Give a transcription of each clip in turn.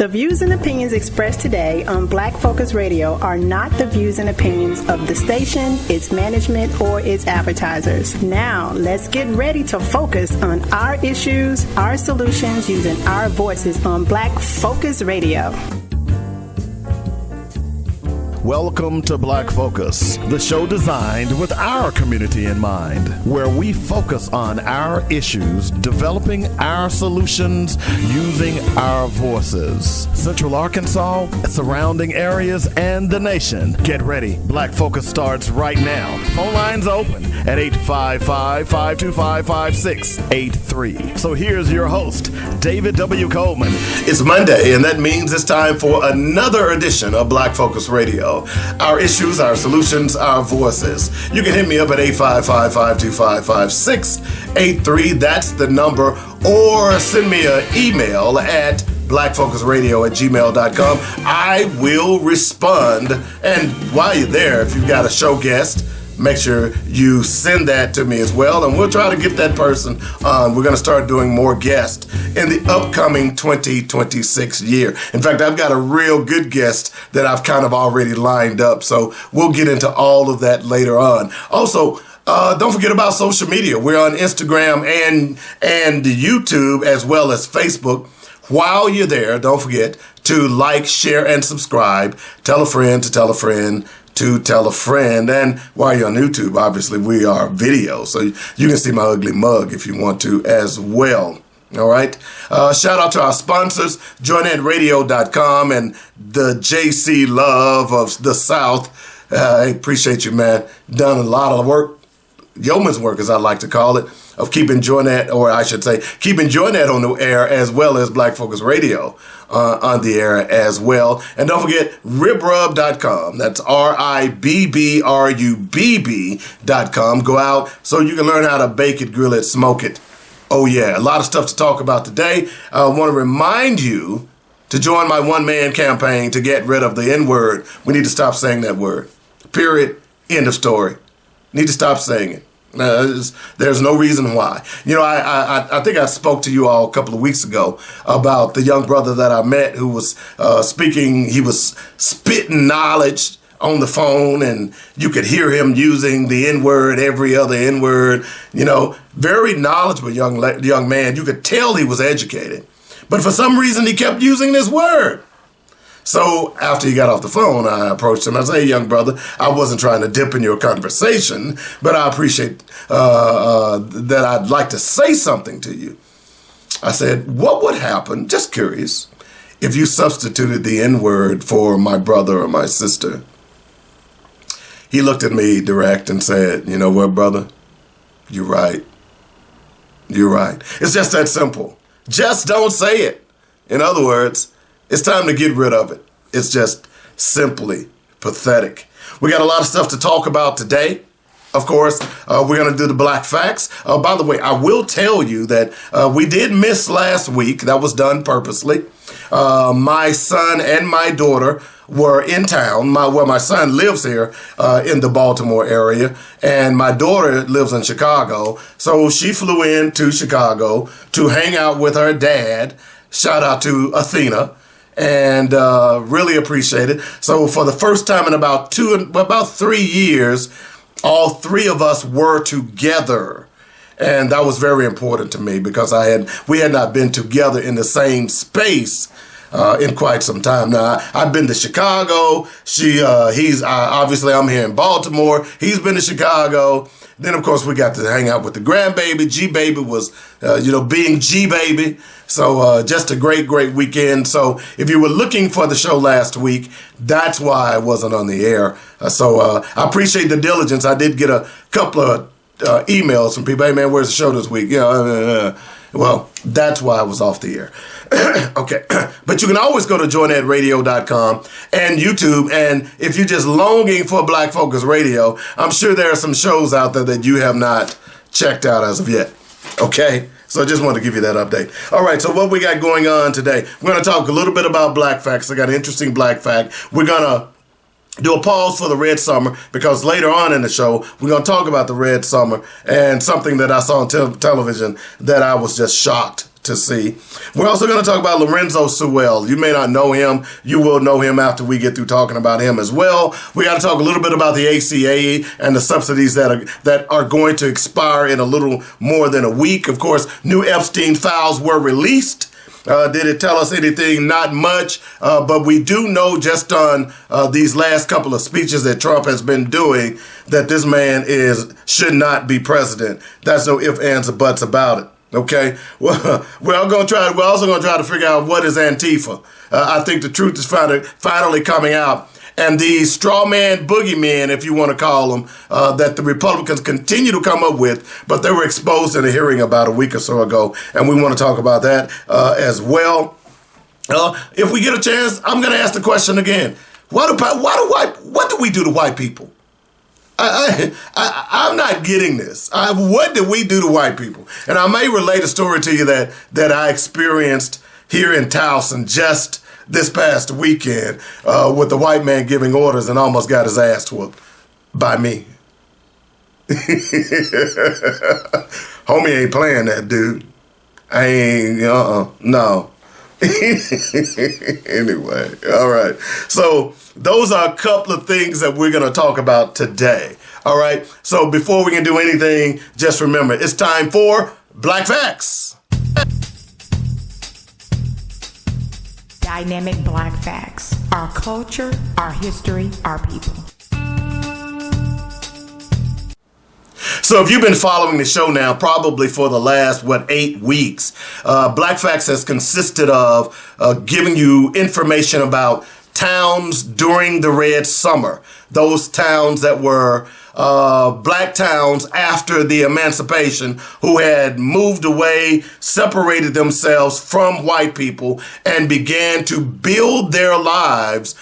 The views and opinions expressed today on Black Focus Radio are not the views and opinions of the station, its management, or its advertisers. Now, let's get ready to focus on our issues, our solutions, using our voices on Black Focus Radio. Welcome to Black Focus, the show designed with our community in mind, where we focus on our issues, developing our solutions, using our voices. Central Arkansas, surrounding areas, and the nation. Get ready. Black Focus starts right now. Phone lines open at 855-525-5683. So here's your host, David W. Coleman. It's Monday, and that means it's time for another edition of Black Focus Radio. Our issues, our solutions, our voices. You can hit me up at 855-525-5683. That's the number. Or send me an email at blackfocusradio@gmail.com. I will respond. And while you're there, if you've got a show guest, make sure you send that to me as well, and we'll try to get that person on. We're going to start doing more guests in the upcoming 2026 year. In fact, I've got a real good guest that I've kind of already lined up, so we'll get into all of that later on. Also, don't forget about social media. We're on Instagram and YouTube as well as Facebook. While you're there, don't forget to like, share, and subscribe. Tell a friend to tell a friend to tell a friend. And while you're on YouTube, obviously we are video, so you can see my ugly mug if you want to as well. All right. Shout out to our sponsors, joinnetradio.com and the JC Love of the South. I appreciate you, man. Done a lot of work, yeoman's work, as I like to call it, of keeping Joinnet, or I should say, keeping Joinnet on the air, as well as Black Focus Radio on the air as well. And don't forget ribrub.com. That's RIBBRUBB.com. Go out so you can learn how to bake it, grill it, smoke it. Oh yeah, a lot of stuff to talk about today. I want to remind you to join my one-man campaign to get rid of the N-word. We need to stop saying that word. Period. End of story. Need to stop saying it. There's no reason why. You know, I think I spoke to you all a couple of weeks ago about the young brother that I met who was speaking. He was spitting knowledge on the phone, and you could hear him using the N-word, every other N-word. You know, very knowledgeable young man. You could tell he was educated, but for some reason he kept using this word. So after he got off the phone, I approached him. I said, "Hey, young brother, I wasn't trying to dip in your conversation, but I appreciate that I'd like to say something to you." I said, "What would happen, just curious, if you substituted the N-word for my brother or my sister?" He looked at me direct and said, "You know what, brother? You're right. You're right." It's just that simple. Just don't say it. In other words, it's time to get rid of it. It's just simply pathetic. We got a lot of stuff to talk about today. Of course, we're going to do the Black Facts. By the way, I will tell you that we did miss last week. That was done purposely. My son and my daughter were in town. My son lives here in the Baltimore area, and my daughter lives in Chicago. So she flew in to Chicago to hang out with her dad. Shout out to Athena. And really appreciate it. So for the first time in about 3 years, all three of us were together. And that was very important to me because we had not been together in the same space in quite some time. Now, I've been to Chicago. Obviously I'm here in Baltimore. He's been to Chicago. Then, of course, we got to hang out with the grandbaby. G-Baby was, being G-Baby. So just a great, great weekend. So if you were looking for the show last week, that's why I wasn't on the air. So I appreciate the diligence. I did get a couple of emails from people. "Hey, man, where's the show this week?" Well, that's why I was off the air. Okay. But you can always go to joinnetradio.com and YouTube. And if you're just longing for Black Focus Radio, I'm sure there are some shows out there that you have not checked out as of yet. Okay. So I just wanted to give you that update. All right, so what we got going on today? We're going to talk a little bit about Black Facts. I got an interesting Black Fact. We're going to do a pause for the Red Summer, because later on in the show, we're going to talk about the Red Summer and something that I saw on television that I was just shocked to see. We're also going to talk about Lorenzo Sewell. You may not know him. You will know him after we get through talking about him as well. We got to talk a little bit about the ACA and the subsidies that are going to expire in a little more than a week. Of course, new Epstein files were released. Did it tell us anything? Not much, but we do know just on these last couple of speeches that Trump has been doing that this man should not be president. That's no ifs, ands, or buts about it. Okay, well, we're also going to try to figure out what is Antifa. I think the truth is finally coming out. And these straw man boogeymen, if you want to call them, that the Republicans continue to come up with, but they were exposed in a hearing about a week or so ago, and we want to talk about that as well. If we get a chance, I'm going to ask the question again. What do we do to white people? I'm not getting this. What did we do to white people? And I may relate a story to you that I experienced here in Towson just this past weekend with the white man giving orders and almost got his ass whooped by me. Homie ain't playing that, dude. I ain't, no. Anyway, all right. So those are a couple of things that we're going to talk about today. All right. So before we can do anything, just remember, it's time for Black Facts. Dynamic Black Facts. Our culture, our history, our people. So if you've been following the show now, probably for the last, 8 weeks, Black Facts has consisted of giving you information about towns during the Red Summer. Those towns that were black towns after the emancipation who had moved away, separated themselves from white people, and began to build their lives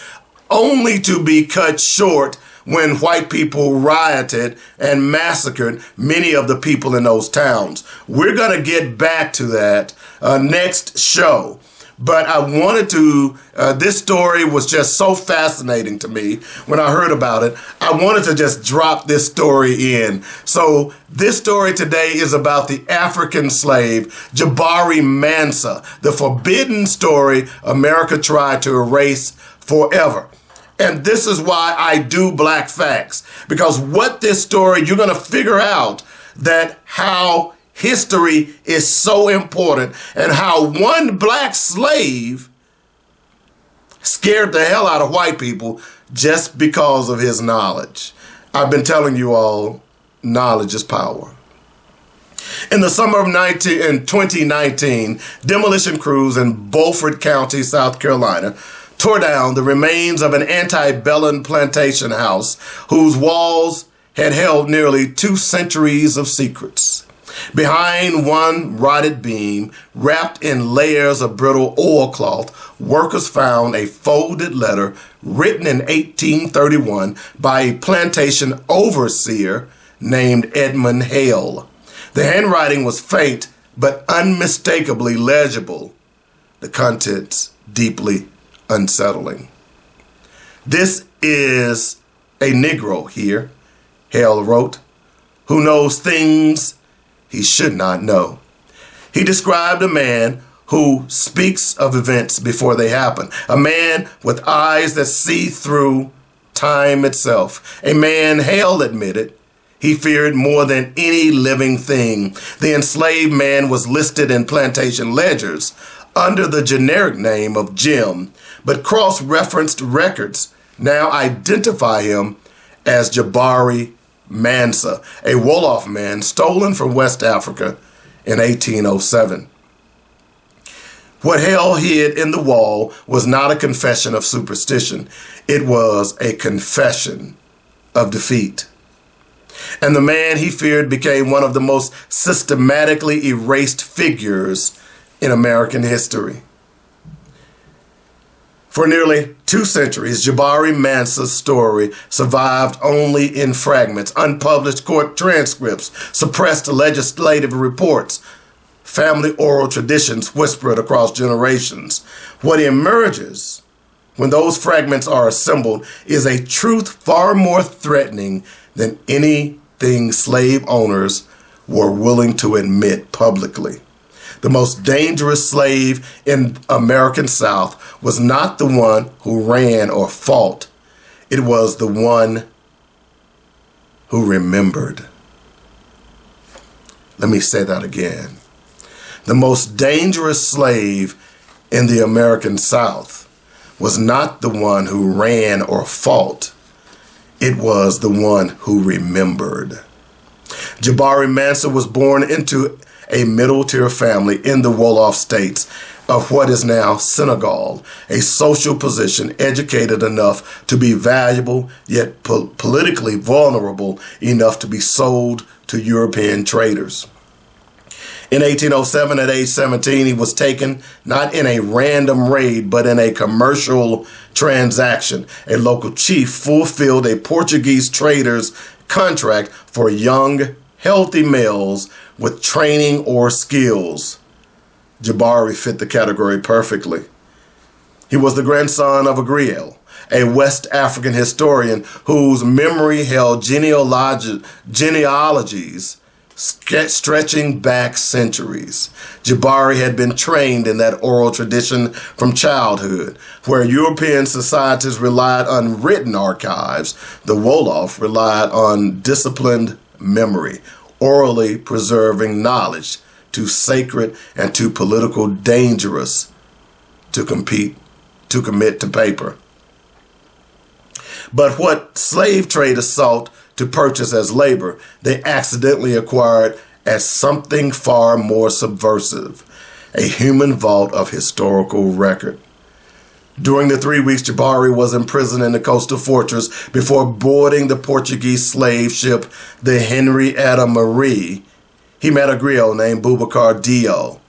only to be cut short when white people rioted and massacred many of the people in those towns. We're going to get back to that next show. But I wanted to, this story was just so fascinating to me when I heard about it. I wanted to just drop this story in. So this story today is about the African slave, Jabari Mansa, the forbidden story America tried to erase forever. And this is why I do Black Facts, because what this story, you're going to figure out that how history is so important and how one black slave scared the hell out of white people just because of his knowledge. I've been telling you all, knowledge is power. In the summer of 2019, demolition crews in Beaufort County, South Carolina, tore down the remains of an antebellum plantation house whose walls had held nearly 2 centuries of secrets. Behind one rotted beam, wrapped in layers of brittle oilcloth, workers found a folded letter written in 1831 by a plantation overseer named Edmund Hale. The handwriting was faint but unmistakably legible. The contents deeply unsettling. This is a Negro here, Hale wrote, who knows things he should not know. He described a man who speaks of events before they happen, a man with eyes that see through time itself, a man, Hale admitted, he feared more than any living thing. The enslaved man was listed in plantation ledgers under the generic name of Jim, but cross-referenced records now identify him as Jabari Mansa, a Wolof man stolen from West Africa in 1807. What Hale hid in the wall was not a confession of superstition. It was a confession of defeat. And the man he feared became one of the most systematically erased figures in American history. For nearly 2 centuries, Jabari Mansa's story survived only in fragments, unpublished court transcripts, suppressed legislative reports, family oral traditions whispered across generations. What emerges when those fragments are assembled is a truth far more threatening than anything slave owners were willing to admit publicly. The most dangerous slave in American South was not the one who ran or fought. It was the one who remembered. Let me say that again. The most dangerous slave in the American South was not the one who ran or fought. It was the one who remembered. Jabari Mansa was born into a middle-tier family in the Wolof states of what is now Senegal, a social position educated enough to be valuable, yet politically vulnerable enough to be sold to European traders. In 1807, at age 17, he was taken not in a random raid, but in a commercial transaction. A local chief fulfilled a Portuguese trader's contract for young, healthy males with training or skills. Jabari fit the category perfectly. He was the grandson of Agriel, a West African historian whose memory held genealogies stretching back centuries. Jabari had been trained in that oral tradition from childhood. Where European societies relied on written archives, the Wolof relied on disciplined memory, orally preserving knowledge, too sacred and too political dangerous to commit to paper. But what slave traders sought to purchase as labor, they accidentally acquired as something far more subversive, a human vault of historical record. During the 3 weeks Jabari was imprisoned in the coastal fortress before boarding the Portuguese slave ship, the Henrietta Marie, he met a griot named Boubacar Dio.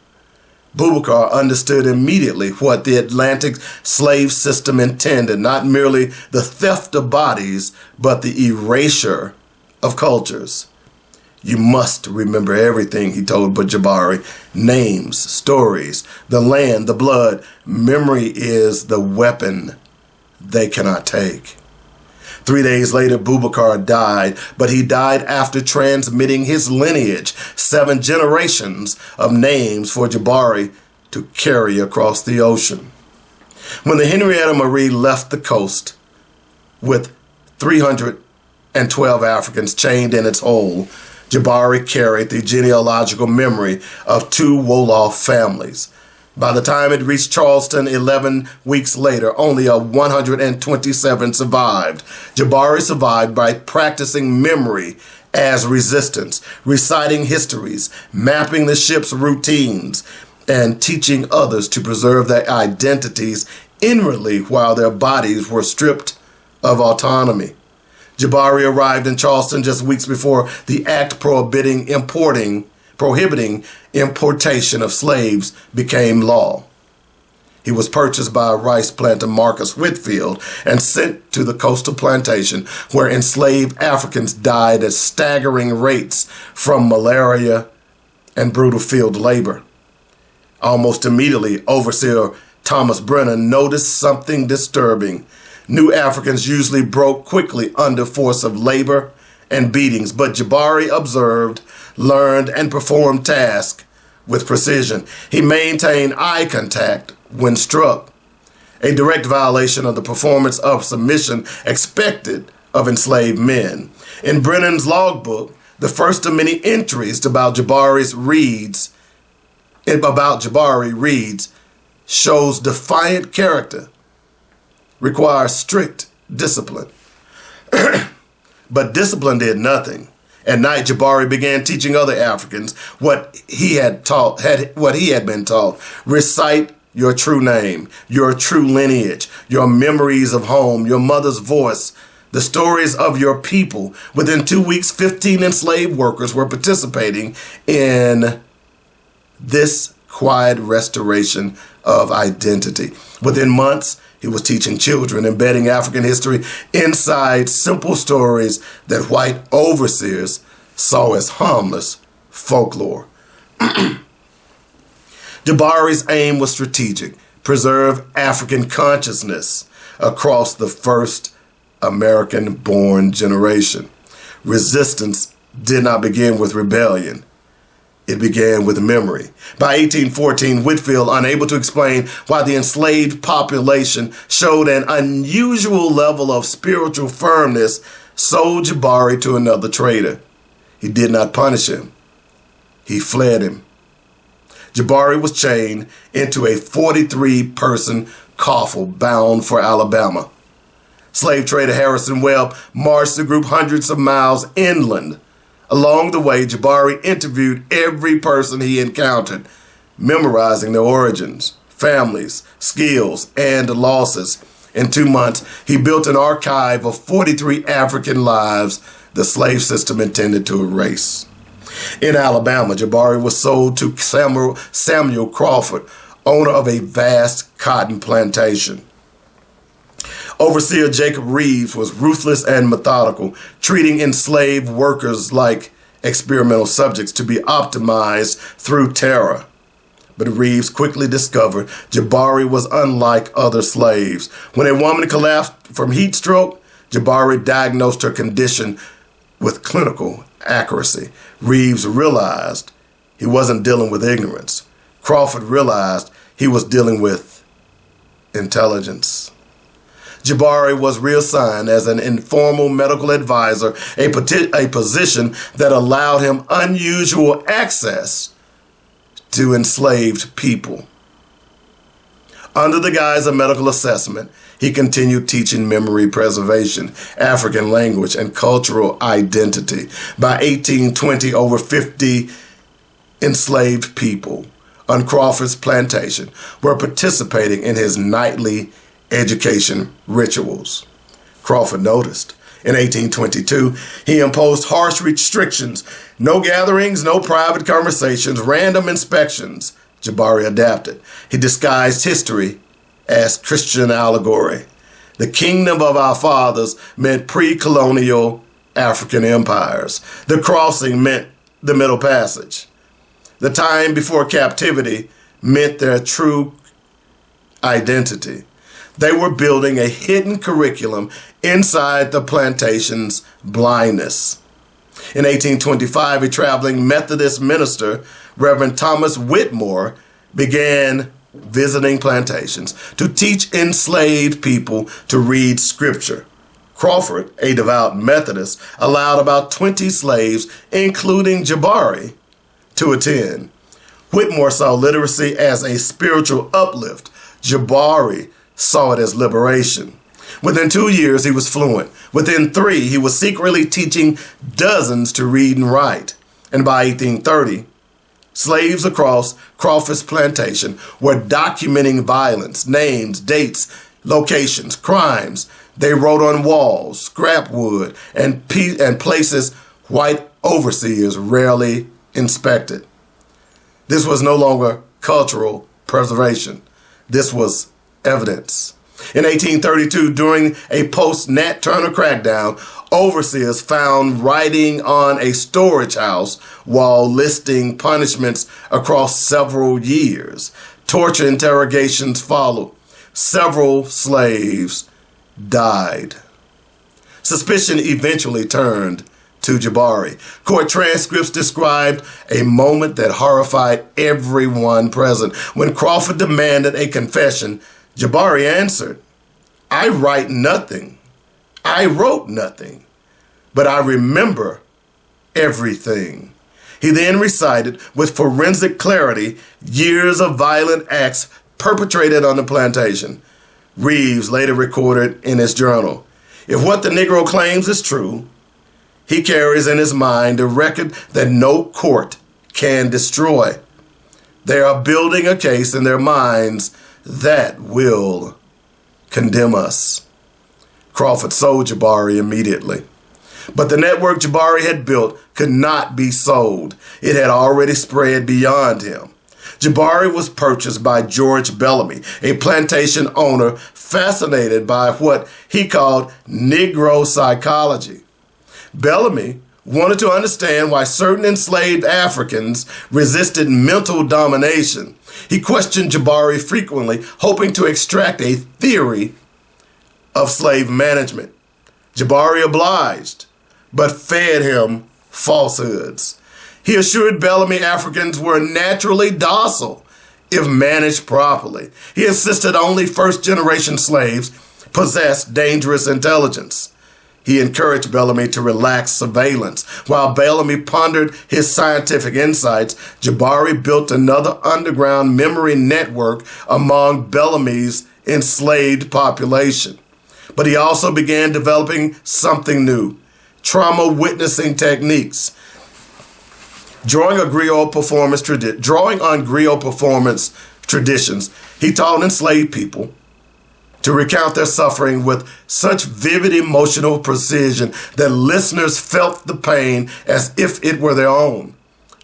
Boubacar understood immediately what the Atlantic slave system intended, not merely the theft of bodies, but the erasure of cultures. You must remember everything, he told Jabari. Names, stories, the land, the blood. Memory is the weapon they cannot take. 3 days later, Boubacar died, but he died after transmitting his lineage, 7 generations of names for Jabari to carry across the ocean. When the Henrietta Marie left the coast with 312 Africans chained in its hold, Jabari carried the genealogical memory of 2 Wolof families. By the time it reached Charleston 11 weeks later, only 127 survived. Jabari survived by practicing memory as resistance, reciting histories, mapping the ship's routines, and teaching others to preserve their identities inwardly while their bodies were stripped of autonomy. Jabari arrived in Charleston just weeks before the act prohibiting importation of slaves became law. He was purchased by a rice planter, Marcus Whitfield, and sent to the coastal plantation where enslaved Africans died at staggering rates from malaria and brutal field labor. Almost immediately, Overseer Thomas Brennan noticed something disturbing. New Africans usually broke quickly under force of labor and beatings, but Jabari observed, learned, and performed tasks with precision. He maintained eye contact when struck, a direct violation of the performance of submission expected of enslaved men. In Brennan's logbook, the first of many entries about Jabari reads, shows defiant character, requires strict discipline. But discipline did nothing. At night, Jabari began teaching other Africans what he had been taught. Recite your true name, your true lineage, your memories of home, your mother's voice, the stories of your people. Within 2 weeks, 15 enslaved workers were participating in this quiet restoration of identity. Within months, he was teaching children, embedding African history inside simple stories that white overseers saw as harmless folklore. Jabari's aim was strategic: preserve African consciousness across the first American-born generation. Resistance did not begin with rebellion. It began with memory. By 1814, Whitfield, unable to explain why the enslaved population showed an unusual level of spiritual firmness, sold Jabari to another trader. He did not punish him. He fled him. Jabari was chained into a 43-person coffle bound for Alabama. Slave trader Harrison Webb marched the group hundreds of miles inland. Along the way, Jabari interviewed every person he encountered, memorizing their origins, families, skills, and losses. In 2 months, he built an archive of 43 African lives the slave system intended to erase. In Alabama, Jabari was sold to Samuel Crawford, owner of a vast cotton plantation. Overseer Jacob Reeves was ruthless and methodical, treating enslaved workers like experimental subjects to be optimized through terror. But Reeves quickly discovered Jabari was unlike other slaves. When a woman collapsed from heat stroke, Jabari diagnosed her condition with clinical accuracy. Reeves realized he wasn't dealing with ignorance. Crawford realized he was dealing with intelligence. Jabari was reassigned as an informal medical advisor, a position that allowed him unusual access to enslaved people. Under the guise of medical assessment, he continued teaching memory preservation, African language, and cultural identity. By 1820, over 50 enslaved people on Crawford's plantation were participating in his nightly education rituals. Crawford noticed. In 1822, he imposed harsh restrictions: no gatherings, no private conversations, random inspections. Jabari adapted. He disguised history as Christian allegory. The kingdom of our fathers meant pre-colonial African empires. The crossing meant the Middle Passage. The time before captivity meant their true identity. They were building a hidden curriculum inside the plantation's blindness. In 1825, a traveling Methodist minister, Reverend Thomas Whitmore, began visiting plantations to teach enslaved people to read scripture. Crawford, a devout Methodist, allowed about 20 slaves, including Jabari, to attend. Whitmore saw literacy as a spiritual uplift. Jabari saw it as liberation. Within 2 years, he was fluent. Within 3, he was secretly teaching dozens to read and write. And by 1830, slaves across Crawford's plantation were documenting violence, names, dates, locations, crimes. They wrote on walls, scrap wood, and places white overseers rarely inspected. This was no longer cultural preservation. This was evidence. In 1832, during a post-Nat Turner crackdown, overseers found writing on a storage house while listing punishments across several years. Torture interrogations followed. Several slaves died. Suspicion eventually turned to Jabari. Court transcripts described a moment that horrified everyone present. When Crawford demanded a confession, Jabari answered, "I write nothing. I wrote nothing, but I remember everything." He then recited with forensic clarity years of violent acts perpetrated on the plantation. Reeves later recorded in his journal, "If what the Negro claims is true, he carries in his mind a record that no court can destroy. They are building a case in their minds that will condemn us." Crawford sold Jabari immediately. But the network Jabari had built could not be sold. It had already spread beyond him. Jabari was purchased by George Bellamy, a plantation owner fascinated by what he called Negro psychology. Bellamy wanted to understand why certain enslaved Africans resisted mental domination. He questioned Jabari frequently, hoping to extract a theory of slave management. Jabari obliged, but fed him falsehoods. He assured Bellamy Africans were naturally docile if managed properly. He insisted only first-generation slaves possessed dangerous intelligence. He encouraged Bellamy to relax surveillance. While Bellamy pondered his scientific insights, Jabari built another underground memory network among Bellamy's enslaved population. But he also began developing something new: trauma witnessing techniques. Drawing on griot performance traditions, he taught enslaved people to recount their suffering with such vivid emotional precision that listeners felt the pain as if it were their own.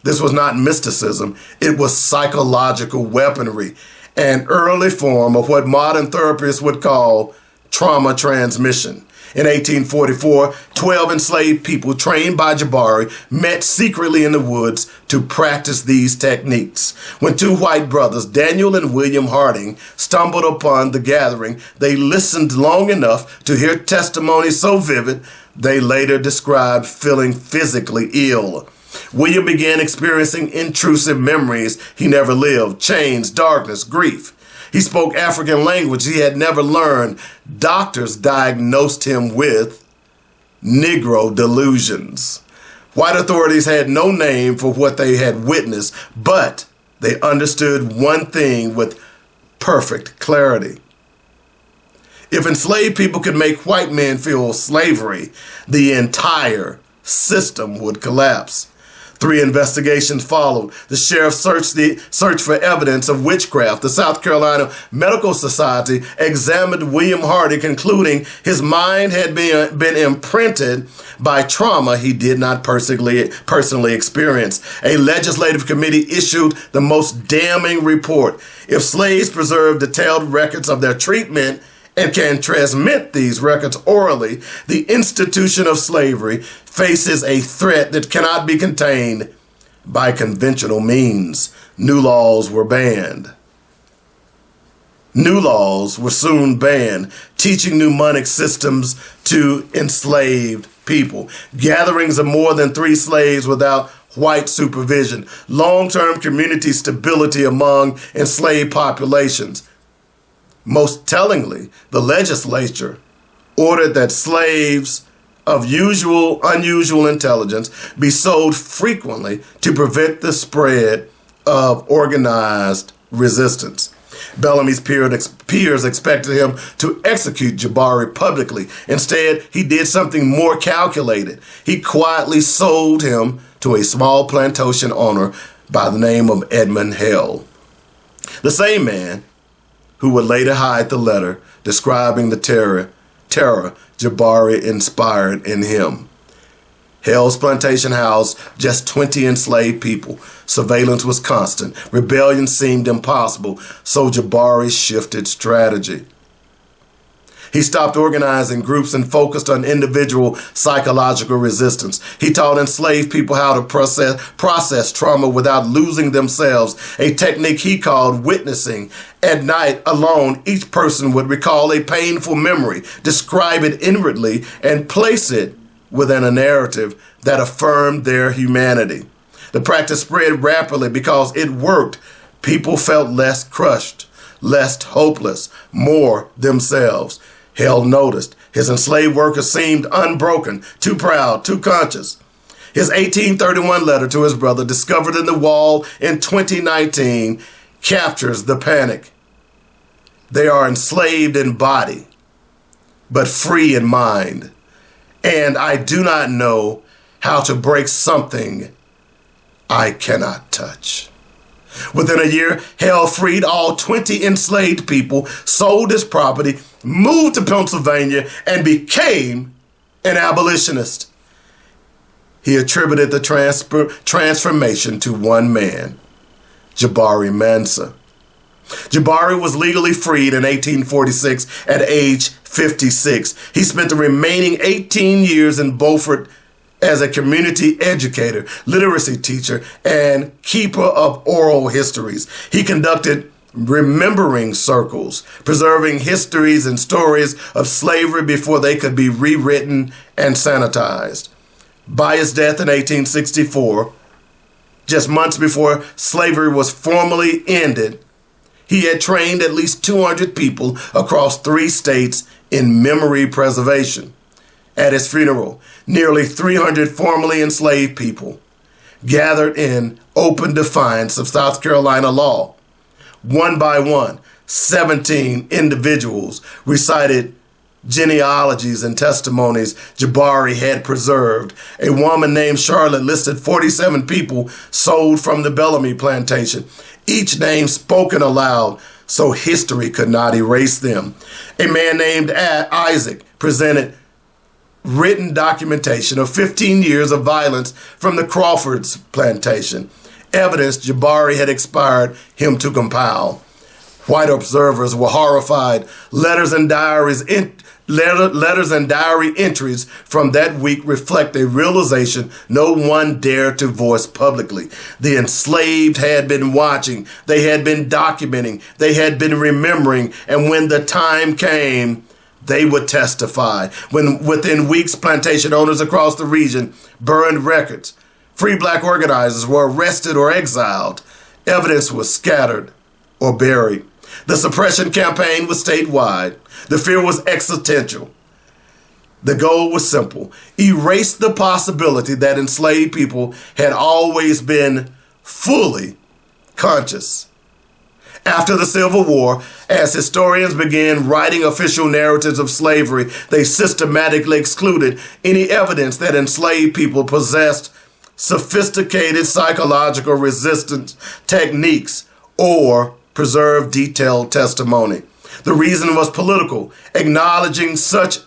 This was not mysticism, it was psychological weaponry, an early form of what modern therapists would call trauma transmission. In 1844, 12 enslaved people trained by Jabari met secretly in the woods to practice these techniques. When two white brothers, Daniel and William Harding, stumbled upon the gathering, they listened long enough to hear testimony so vivid they later described feeling physically ill. William began experiencing intrusive memories he never lived: chains, darkness, grief. He spoke African language he had never learned. Doctors diagnosed him with Negro delusions. White authorities had no name for what they had witnessed, but they understood one thing with perfect clarity. If enslaved people could make white men feel slavery, the entire system would collapse. 3 investigations followed. The sheriff searched for evidence of witchcraft. The South Carolina Medical Society examined William Hardy, concluding his mind had been imprinted by trauma he did not personally experience. A legislative committee issued the most damning report. If slaves preserve detailed records of their treatment and can transmit these records orally, the institution of slavery faces a threat that cannot be contained by conventional means. New laws were banned. New laws were soon banned, teaching mnemonic systems to enslaved people. Gatherings of more than 3 slaves without white supervision. Long-term community stability among enslaved populations. Most tellingly, the legislature ordered that slaves of unusual intelligence be sold frequently to prevent the spread of organized resistance. Bellamy's peers expected him to execute Jabari publicly. Instead, he did something more calculated. He quietly sold him to a small plantation owner by the name of Edmund Hale, the same man who would later hide the letter describing the terror Jabari inspired in him. Hale's plantation housed just 20 enslaved people. Surveillance was constant. Rebellion seemed impossible, so Jabari shifted strategy. He stopped organizing groups and focused on individual psychological resistance. He taught enslaved people how to process trauma without losing themselves, a technique he called witnessing. At night, alone, each person would recall a painful memory, describe it inwardly, and place it within a narrative that affirmed their humanity. The practice spread rapidly because it worked. People felt less crushed, less hopeless, more themselves. Hale noticed his enslaved workers seemed unbroken, too proud, too conscious. His 1831 letter to his brother, discovered in the wall in 2019, captures the panic. They are enslaved in body, but free in mind. And I do not know how to break something I cannot touch. Within a year, Hale freed all 20 enslaved people, sold his property, moved to Pennsylvania, and became an abolitionist. He attributed the transformation to one man, Jabari Mansa. Jabari was legally freed in 1846 at age 56. He spent the remaining 18 years in Beaufort as a community educator, literacy teacher, and keeper of oral histories. He conducted remembering circles, preserving histories and stories of slavery before they could be rewritten and sanitized. By his death in 1864, just months before slavery was formally ended, he had trained at least 200 people across 3 states in memory preservation. At his funeral, nearly 300 formerly enslaved people gathered in open defiance of South Carolina law. One by one, 17 individuals recited genealogies and testimonies Jabari had preserved. A woman named Charlotte listed 47 people sold from the Bellamy plantation, each name spoken aloud so history could not erase them. A man named Isaac presented written documentation of 15 years of violence from the Crawfords plantation, evidence Jabari had inspired him to compile. White observers were horrified. Letters and diary entries from that week reflect a realization no one dared to voice publicly. The enslaved had been watching, they had been documenting, they had been remembering, and when the time came, they would testify. When within weeks, plantation owners across the region burned records. Free black organizers were arrested or exiled. Evidence was scattered or buried. The suppression campaign was statewide. The fear was existential. The goal was simple: erase the possibility that enslaved people had always been fully conscious. After the Civil War, as historians began writing official narratives of slavery, they systematically excluded any evidence that enslaved people possessed sophisticated psychological resistance techniques or preserved detailed testimony. The reason was political. Acknowledging such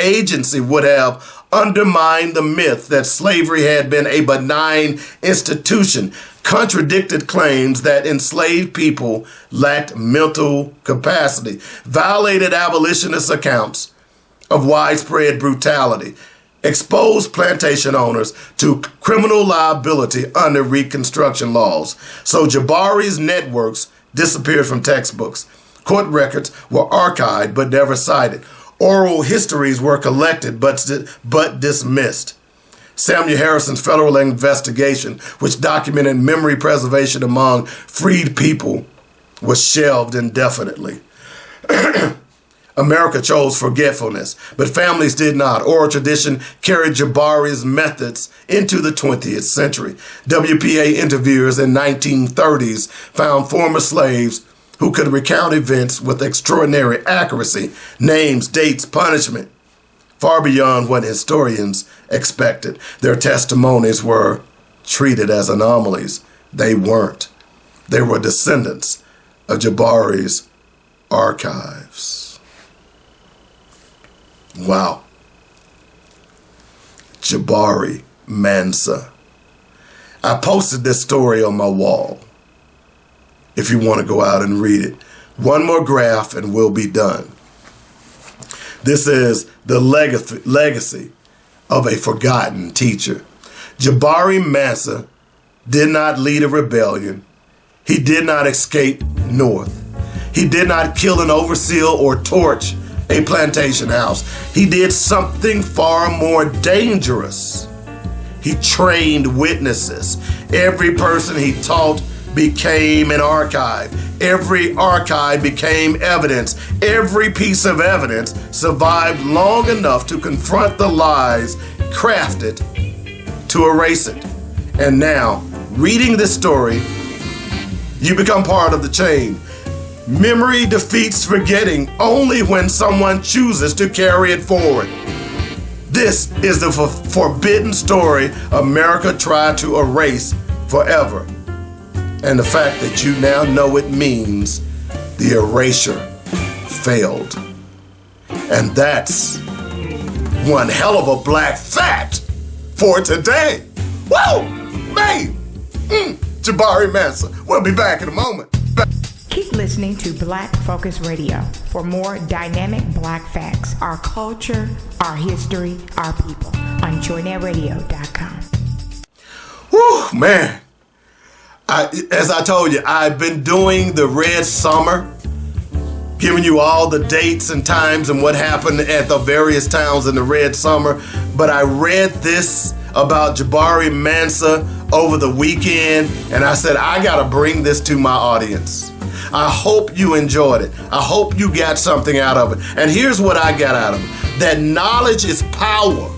agency would have undermined the myth that slavery had been a benign institution, contradicted claims that enslaved people lacked mental capacity, violated abolitionist accounts of widespread brutality, exposed plantation owners to criminal liability under Reconstruction laws. So Jabari's networks disappeared from textbooks. Court records were archived but never cited. Oral histories were collected but dismissed. Samuel Harrison's federal investigation, which documented memory preservation among freed people, was shelved indefinitely. America chose forgetfulness, but families did not. Oral tradition carried Jabari's methods into the 20th century. WPA interviewers in 1930s found former slaves who could recount events with extraordinary accuracy, names, dates, punishment, far beyond what historians expected. Their testimonies were treated as anomalies. They weren't. They were descendants of Jabari's archives. Wow. Jabari Mansa. I posted this story on my wall if you want to go out and read it. One more graph and we'll be done. This is the legacy of a forgotten teacher. Jabari Mansa did not lead a rebellion. He did not escape north. He did not kill an overseer or torch a plantation house. He did something far more dangerous. He trained witnesses. Every person he taught became an archive. Every archive became evidence. Every piece of evidence survived long enough to confront the lies crafted to erase it. And now, reading this story, you become part of the chain. Memory defeats forgetting only when someone chooses to carry it forward. This is the forbidden story America tried to erase forever. And the fact that you now know it means the erasure failed. And that's one hell of a black fact for today. Whoa, man. Jabari Mansa. We'll be back in a moment. Keep listening to Black Focus Radio for more dynamic black facts, our culture, our history, our people on joynetradio.com. Whew, man. As I told you, I've been doing the Red Summer, giving you all the dates and times and what happened at the various towns in the Red Summer. But I read this about Jabari Mansa over the weekend, and I said, I gotta bring this to my audience. I hope you enjoyed it. I hope you got something out of it. And here's what I got out of it. That knowledge is power.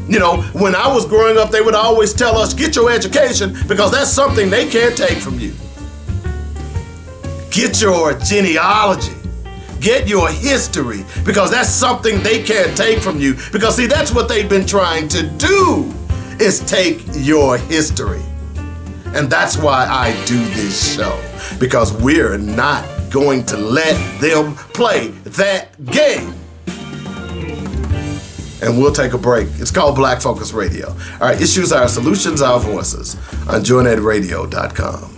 You know, when I was growing up, they would always tell us, get your education, because that's something they can't take from you. Get your genealogy. Get your history, because that's something they can't take from you. Because see, that's what they've been trying to do, is take your history. And that's why I do this show, because we're not going to let them play that game. And we'll take a break. It's called Black Focus Radio. Our issues, our solutions, our voices on joynetradio.com.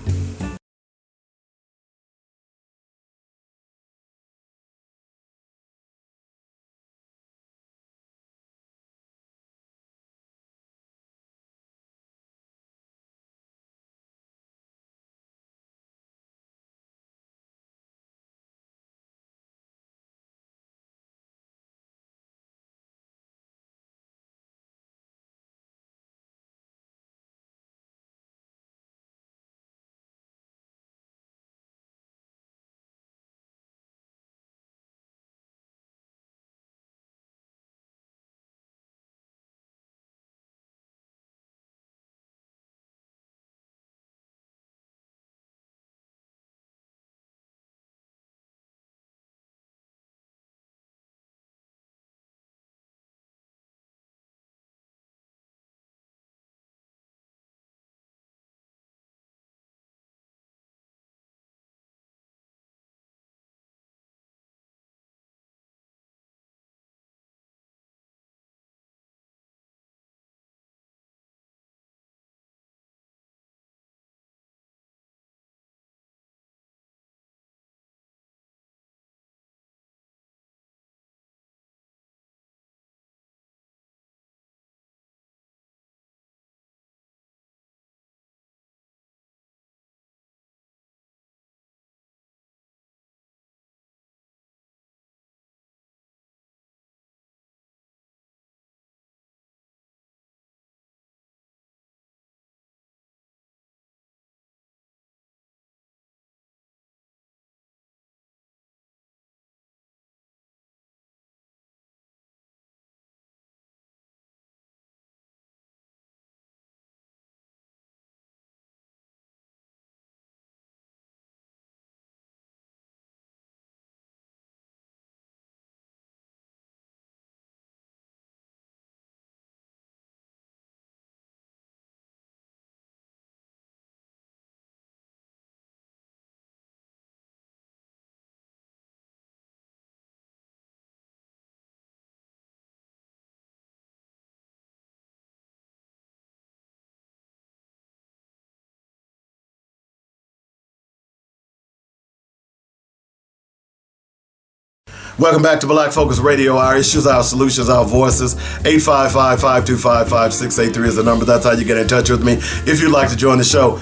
Welcome back to Black Focus Radio. Our issues, our solutions, our voices. 855-525-5683 is the number. That's how you get in touch with me. If you'd like to join the show.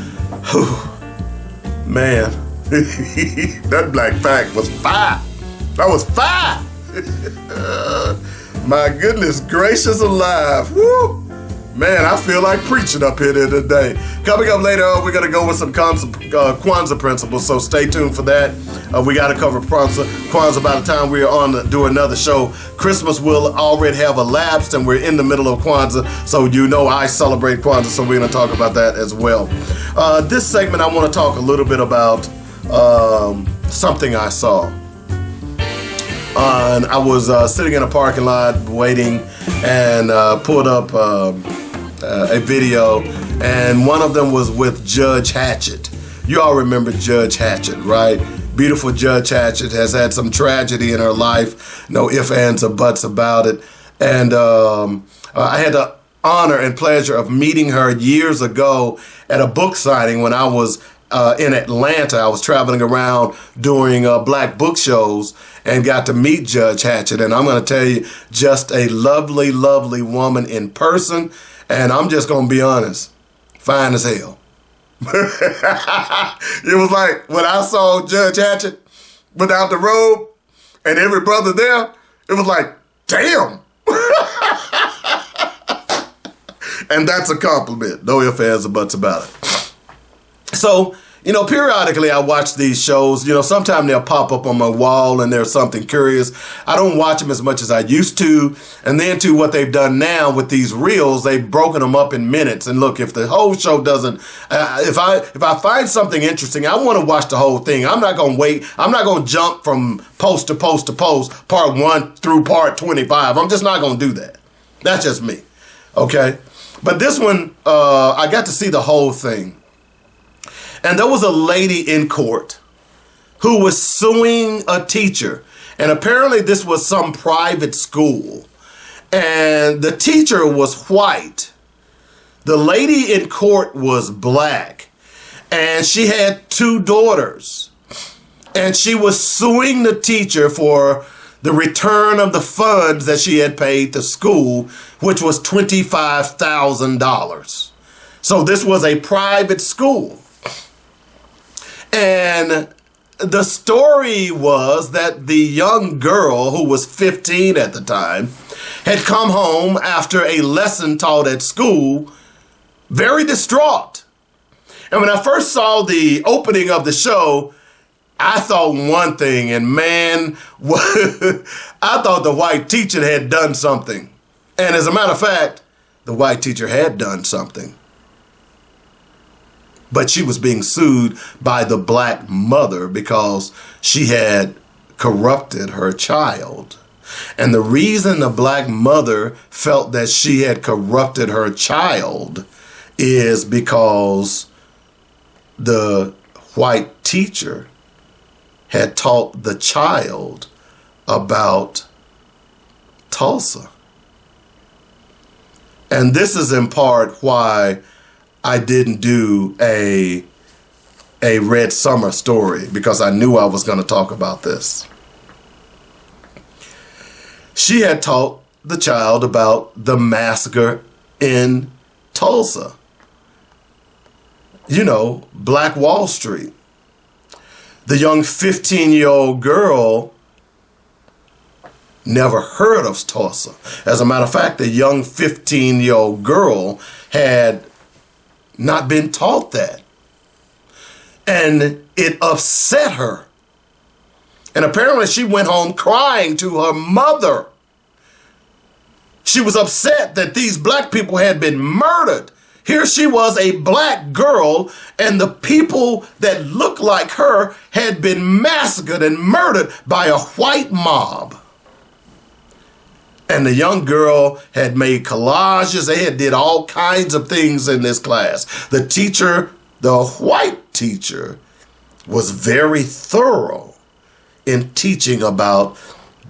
Whew, man, that black fact was fire. That was fire. My goodness gracious alive. Woo. Man, I feel like preaching up here today. Coming up later on, we're going to go with some Kwanzaa principles, so stay tuned for that. We got to cover Kwanzaa by the time we are on to do another show. Christmas will already have elapsed, and we're in the middle of Kwanzaa, so you know I celebrate Kwanzaa, so we're going to talk about that as well. This segment, I want to talk a little bit about something I saw. And I was sitting in a parking lot waiting and pulled up a video, and one of them was with Judge Hatchett. You all remember Judge Hatchett, right? Beautiful Judge Hatchett has had some tragedy in her life, no ifs, ands, or buts about it. And I had the honor and pleasure of meeting her years ago at a book signing when I was in Atlanta. I was traveling around doing black book shows and got to meet Judge Hatchett. And I'm going to tell you, just a lovely, lovely woman in person. And I'm just going to be honest, fine as hell. It was like when I saw Judge Hatchett without the robe and every brother there, it was like, damn. And that's a compliment. No ifs, ands, or buts about it. So, periodically I watch these shows. Sometimes they'll pop up on my wall and there's something curious. I don't watch them as much as I used to. And then to what they've done now with these reels, they've broken them up in minutes. And look, if the whole show doesn't, if I find something interesting, I want to watch the whole thing. I'm not going to wait. I'm not going to jump from post to post to post, part 1 through part 25. I'm just not going to do that. That's just me. Okay. But this one, I got to see the whole thing. And there was a lady in court who was suing a teacher. And apparently this was some private school. And the teacher was white. The lady in court was black. And she had 2 daughters. And she was suing the teacher for the return of the funds that she had paid to school, which was $25,000. So this was a private school. And the story was that the young girl, who was 15 at the time, had come home after a lesson taught at school, very distraught. And when I first saw the opening of the show, I thought one thing, and man, I thought the white teacher had done something. And as a matter of fact, the white teacher had done something. But she was being sued by the black mother because she had corrupted her child. And the reason the black mother felt that she had corrupted her child is because the white teacher had taught the child about Tulsa. And this is in part why I didn't do a Red Summer story, because I knew I was going to talk about this. She had taught the child about the massacre in Tulsa. Black Wall Street. The young 15-year-old girl never heard of Tulsa. As a matter of fact, the young 15-year-old girl had not been taught that. And it upset her. And apparently she went home crying to her mother. She was upset that these black people had been murdered. Here she was, a black girl, and the people that looked like her had been massacred and murdered by a white mob. And the young girl had made collages. They had did all kinds of things in this class. The teacher, the white teacher, was very thorough in teaching about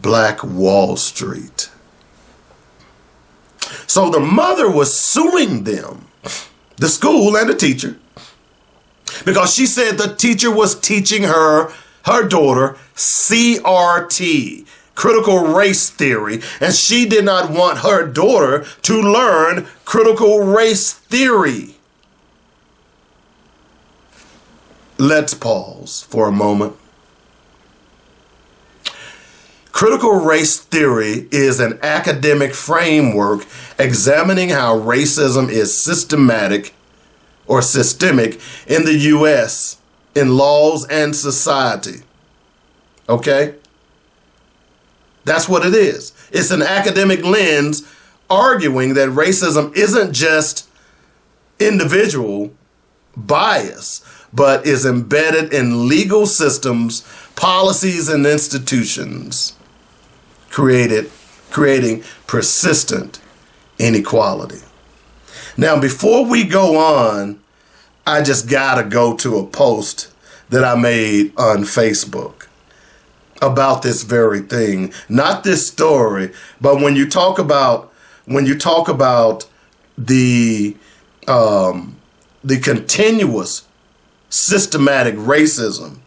Black Wall Street. So the mother was suing them, the school and the teacher, because she said the teacher was teaching her daughter, CRT, critical race theory, and she did not want her daughter to learn critical race theory. Let's pause for a moment. Critical race theory is an academic framework examining how racism is systemic in the U.S. in laws and society. Okay? That's what it is. It's an academic lens arguing that racism isn't just individual bias, but is embedded in legal systems, policies, and institutions, creating persistent inequality. Now, before we go on, I just gotta go to a post that I made on Facebook about this very thing. Not this story, but when you talk about the continuous systematic racism,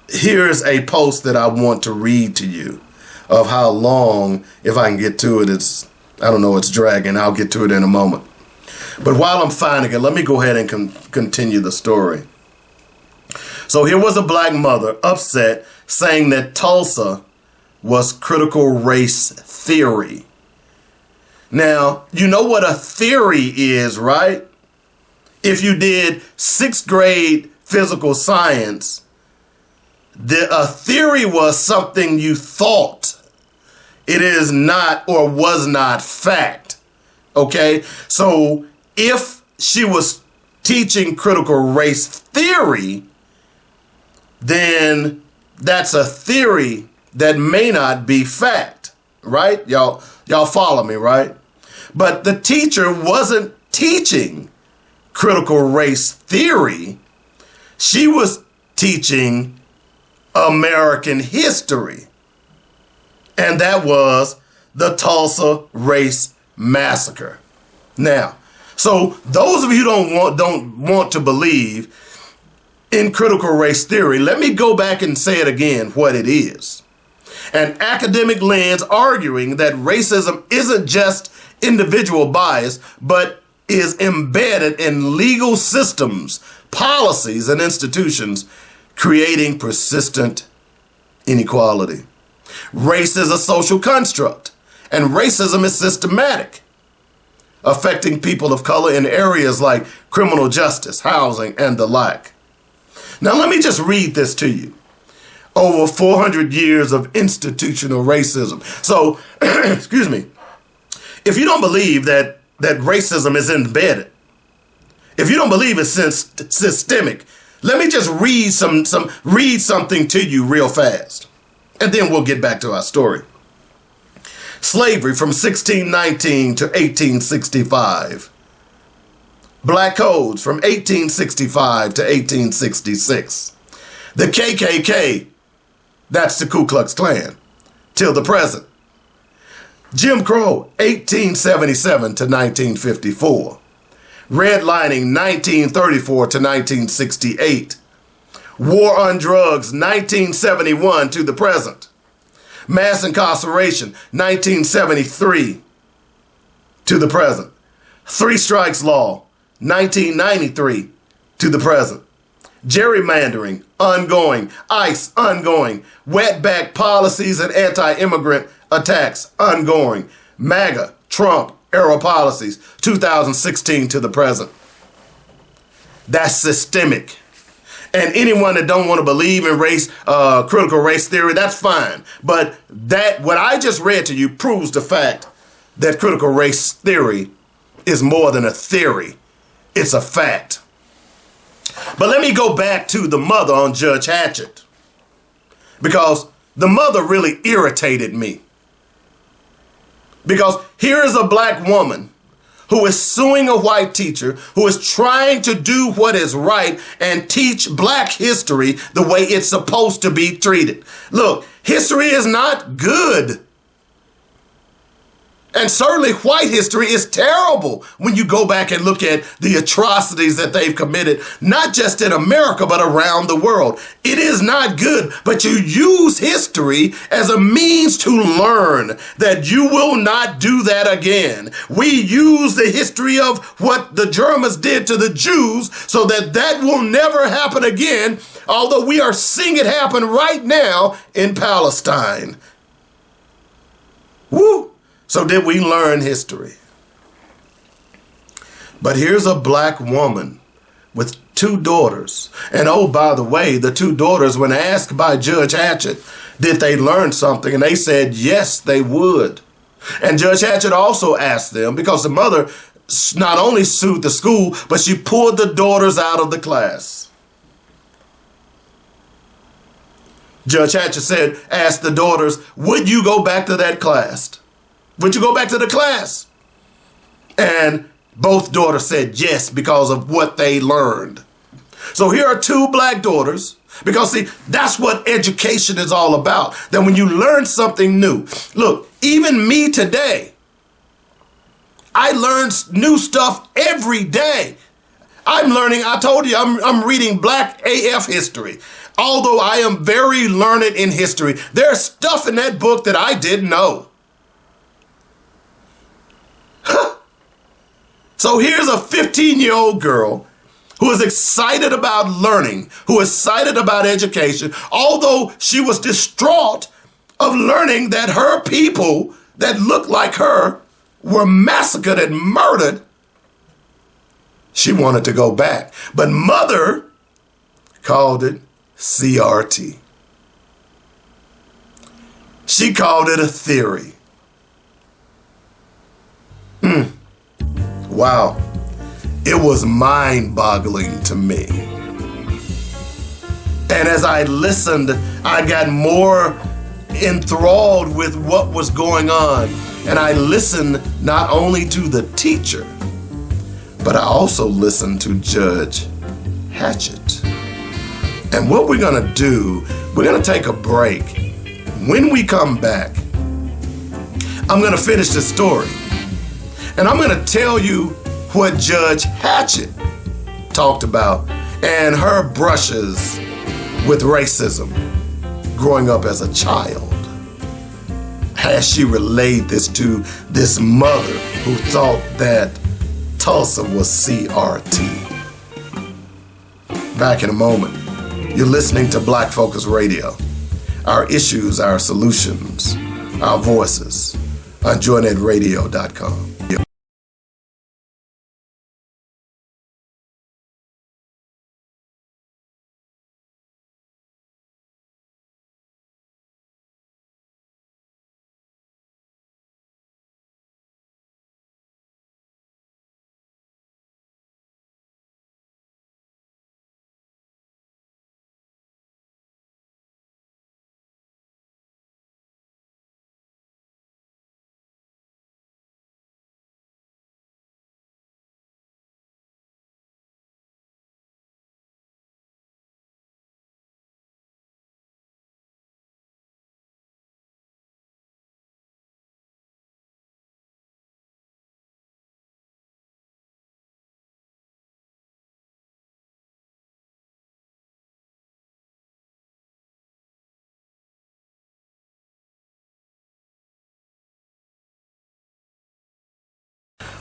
here's a post that I want to read to you of how long, if I can get to it, it's dragging. I'll get to it in a moment. But while I'm finding it, let me go ahead and continue the story. So here was a black mother upset, saying that Tulsa was critical race theory. Now, you know what a theory is, right? If you did 6th grade physical science, a theory was something you thought. It is not or was not fact. Okay? So if she was teaching critical race theory, then that's a theory that may not be fact, right? Y'all follow me, right? But the teacher wasn't teaching critical race theory. She was teaching American history. And that was the Tulsa Race Massacre. Now, so those of you who don't want to believe in critical race theory, let me go back and say it again, what it is. An academic lens arguing that racism isn't just individual bias, but is embedded in legal systems, policies, and institutions, creating persistent inequality. Race is a social construct, and racism is systematic, affecting people of color in areas like criminal justice, housing, and the like. Now, let me just read this to you. Over 400 years of institutional racism. So, excuse me, if you don't believe that racism is embedded, if you don't believe it's systemic, let me just read something to you real fast, and then we'll get back to our story. Slavery from 1619 to 1865. Black codes from 1865 to 1866. The KKK, that's the Ku Klux Klan, till the present. Jim Crow, 1877 to 1954. Redlining, 1934 to 1968. War on drugs, 1971 to the present. Mass incarceration, 1973 to the present. Three Strikes Law, 1993 to the present. Gerrymandering, ongoing. ICE, ongoing. Wetback policies and anti-immigrant attacks, ongoing. MAGA, Trump, era policies, 2016 to the present. That's systemic. And anyone that don't want to believe in race, critical race theory, that's fine. But what I just read to you proves the fact that critical race theory is more than a theory. It's a fact. But let me go back to the mother on Judge Hatchett, because the mother really irritated me. Because here is a black woman who is suing a white teacher, who is trying to do what is right and teach black history the way it's supposed to be treated. Look, history is not good. And certainly white history is terrible when you go back and look at the atrocities that they've committed, not just in America, but around the world. It is not good, but you use history as a means to learn that you will not do that again. We use the history of what the Germans did to the Jews so that will never happen again, although we are seeing it happen right now in Palestine. Woo! So did we learn history? But here's a black woman with two daughters. And oh, by the way, the two daughters, when asked by Judge Hatchett, did they learn something? And they said, yes, they would. And Judge Hatchett also asked them, because the mother not only sued the school, but she pulled the daughters out of the class. Judge Hatchett asked the daughters, would you go back to that class? Would you go back to the class? And both daughters said yes, because of what they learned. So here are two black daughters, because see, that's what education is all about. That when you learn something new, look, even me today, I learn new stuff every day. I'm learning, I told you, I'm reading Black AF history. Although I am very learned in history, there's stuff in that book that I didn't know. So here's a 15-year-old girl who is excited about learning, who is excited about education, although she was distraught of learning that her people that look like her were massacred and murdered, she wanted to go back. But Mother called it CRT. She called it a theory. Wow. It was mind-boggling to me. And as I listened, I got more enthralled with what was going on. And I listened not only to the teacher, but I also listened to Judge Hatchett. And what we're gonna do, we're gonna take a break. When we come back, I'm gonna finish the story. And I'm gonna tell you what Judge Hatchett talked about and her brushes with racism growing up as a child. As she relayed this to this mother who thought that Tulsa was CRT. Back in a moment. You're listening to Black Focus Radio. Our issues, our solutions, our voices on joynetradio.com.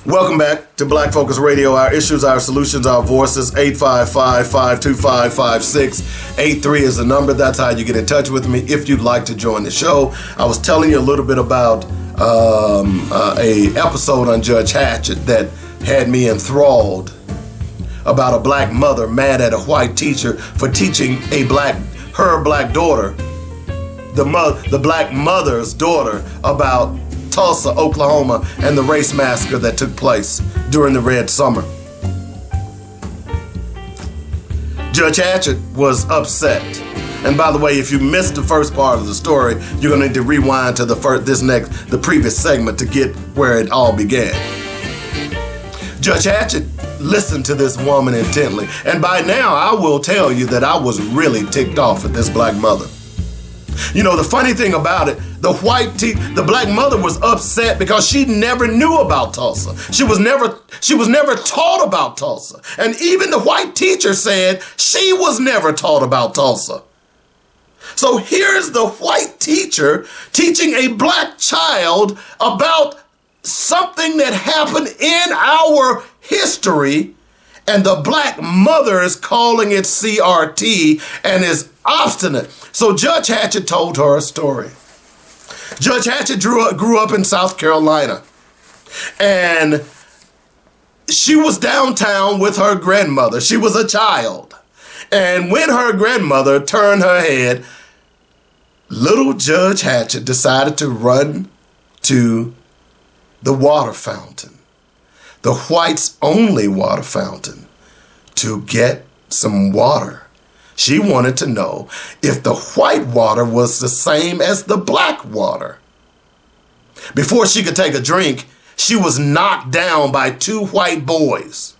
Welcome back to Black Focus Radio. Our issues, our solutions, our voices. 855-525-5683 is the number. That's how you get in touch with me if you'd like to join the show. I was telling you a little bit about a episode on Judge Hatchett that had me enthralled about a black mother mad at a white teacher for teaching her black daughter, the black mother's daughter, about Tulsa, Oklahoma, and the race massacre that took place during the Red Summer. Judge Hatchett was upset. And by the way, if you missed the first part of the story, you're gonna need to rewind to the previous segment to get where it all began. Judge Hatchett listened to this woman intently, and by now I will tell you that I was really ticked off at this black mother. You know, the funny thing about it, the black mother was upset because she never knew about Tulsa. She was never taught about Tulsa. And even the white teacher said she was never taught about Tulsa. So here's the white teacher teaching a black child about something that happened in our history, and the black mother is calling it CRT and is obstinate. So Judge Hatchett told her a story. Judge Hatchett grew up in South Carolina, and she was downtown with her grandmother. She was a child. And when her grandmother turned her head, little Judge Hatchett decided to run to the water fountain, the whites' only water fountain, to get some water. She wanted to know if the white water was the same as the black water. Before she could take a drink, she was knocked down by two white boys.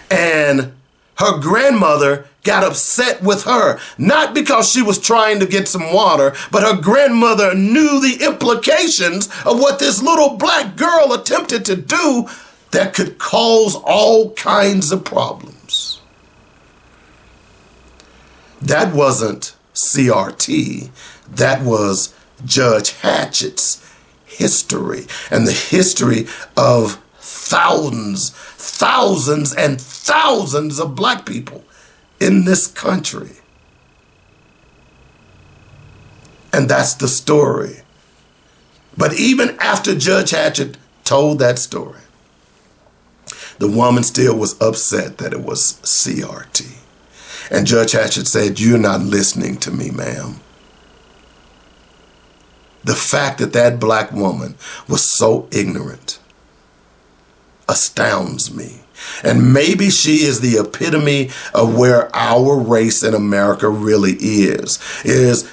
And her grandmother got upset with her, not because she was trying to get some water, but her grandmother knew the implications of what this little black girl attempted to do that could cause all kinds of problems. That wasn't CRT. That was Judge Hatchett's history, and the history of thousands and thousands of black people in this country. And that's the story But even after Judge Hatchett told that story, the woman still was upset that it was CRT. And Judge Hatchett said, "You're not listening to me, ma'am." The fact that that black woman was so ignorant astounds me. And maybe she is the epitome of where our race in America really is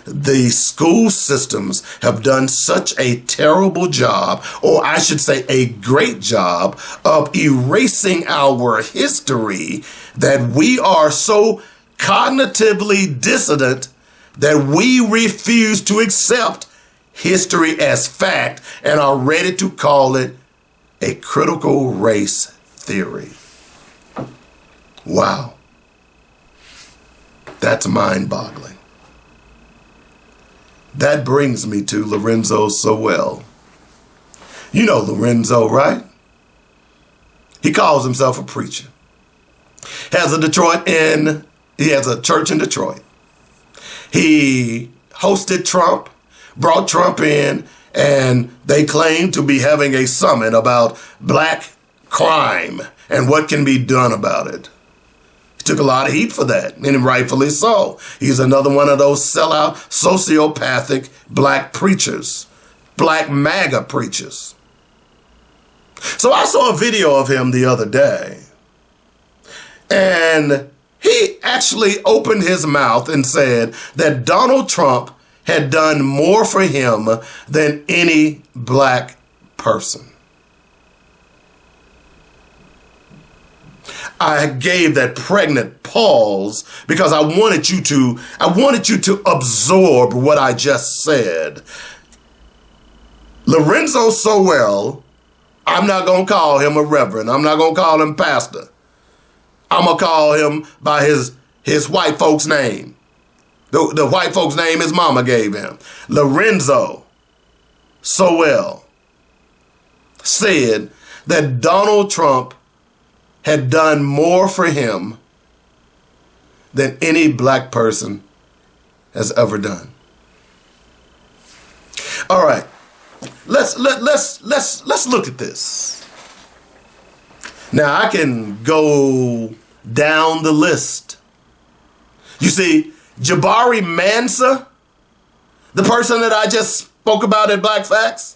the school systems have done such a terrible job, or I should say a great job, of erasing our history that we are so cognitively dissident that we refuse to accept history as fact and are ready to call it a critical race theory. Wow. That's mind-boggling. That brings me to Lorenzo Sowell. You know Lorenzo, right? He calls himself a preacher. He has a church in Detroit. He hosted Trump, brought Trump in, and they claim to be having a summit about black crime and what can be done about it. He took a lot of heat for that, and rightfully so. He's another one of those sellout, sociopathic black preachers, black MAGA preachers. So I saw a video of him the other day, and he actually opened his mouth and said that Donald Trump had done more for him than any black person. I gave that pregnant pause because I wanted you to absorb what I just said. Lorenzo Sowell, I'm not going to call him a reverend. I'm not going to call him pastor. I'm going to call him by his white folks' name. The white folks' name his mama gave him. Lorenzo Sowell said that Donald Trump had done more for him than any black person has ever done. All right, let's look at this. Now I can go down the list. You see, Jabari Mansa, the person that I just spoke about at Black Facts,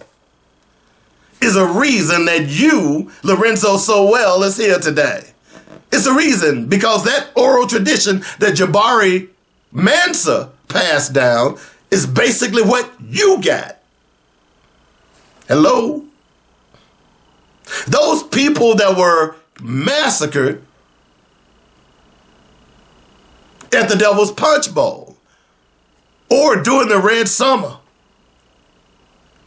is a reason that you, Lorenzo Sowell, is here today. It's a reason because that oral tradition that Jabari Mansa passed down is basically what you got. Hello? Those people that were massacred at the Devil's Punch Bowl or during the Red Summer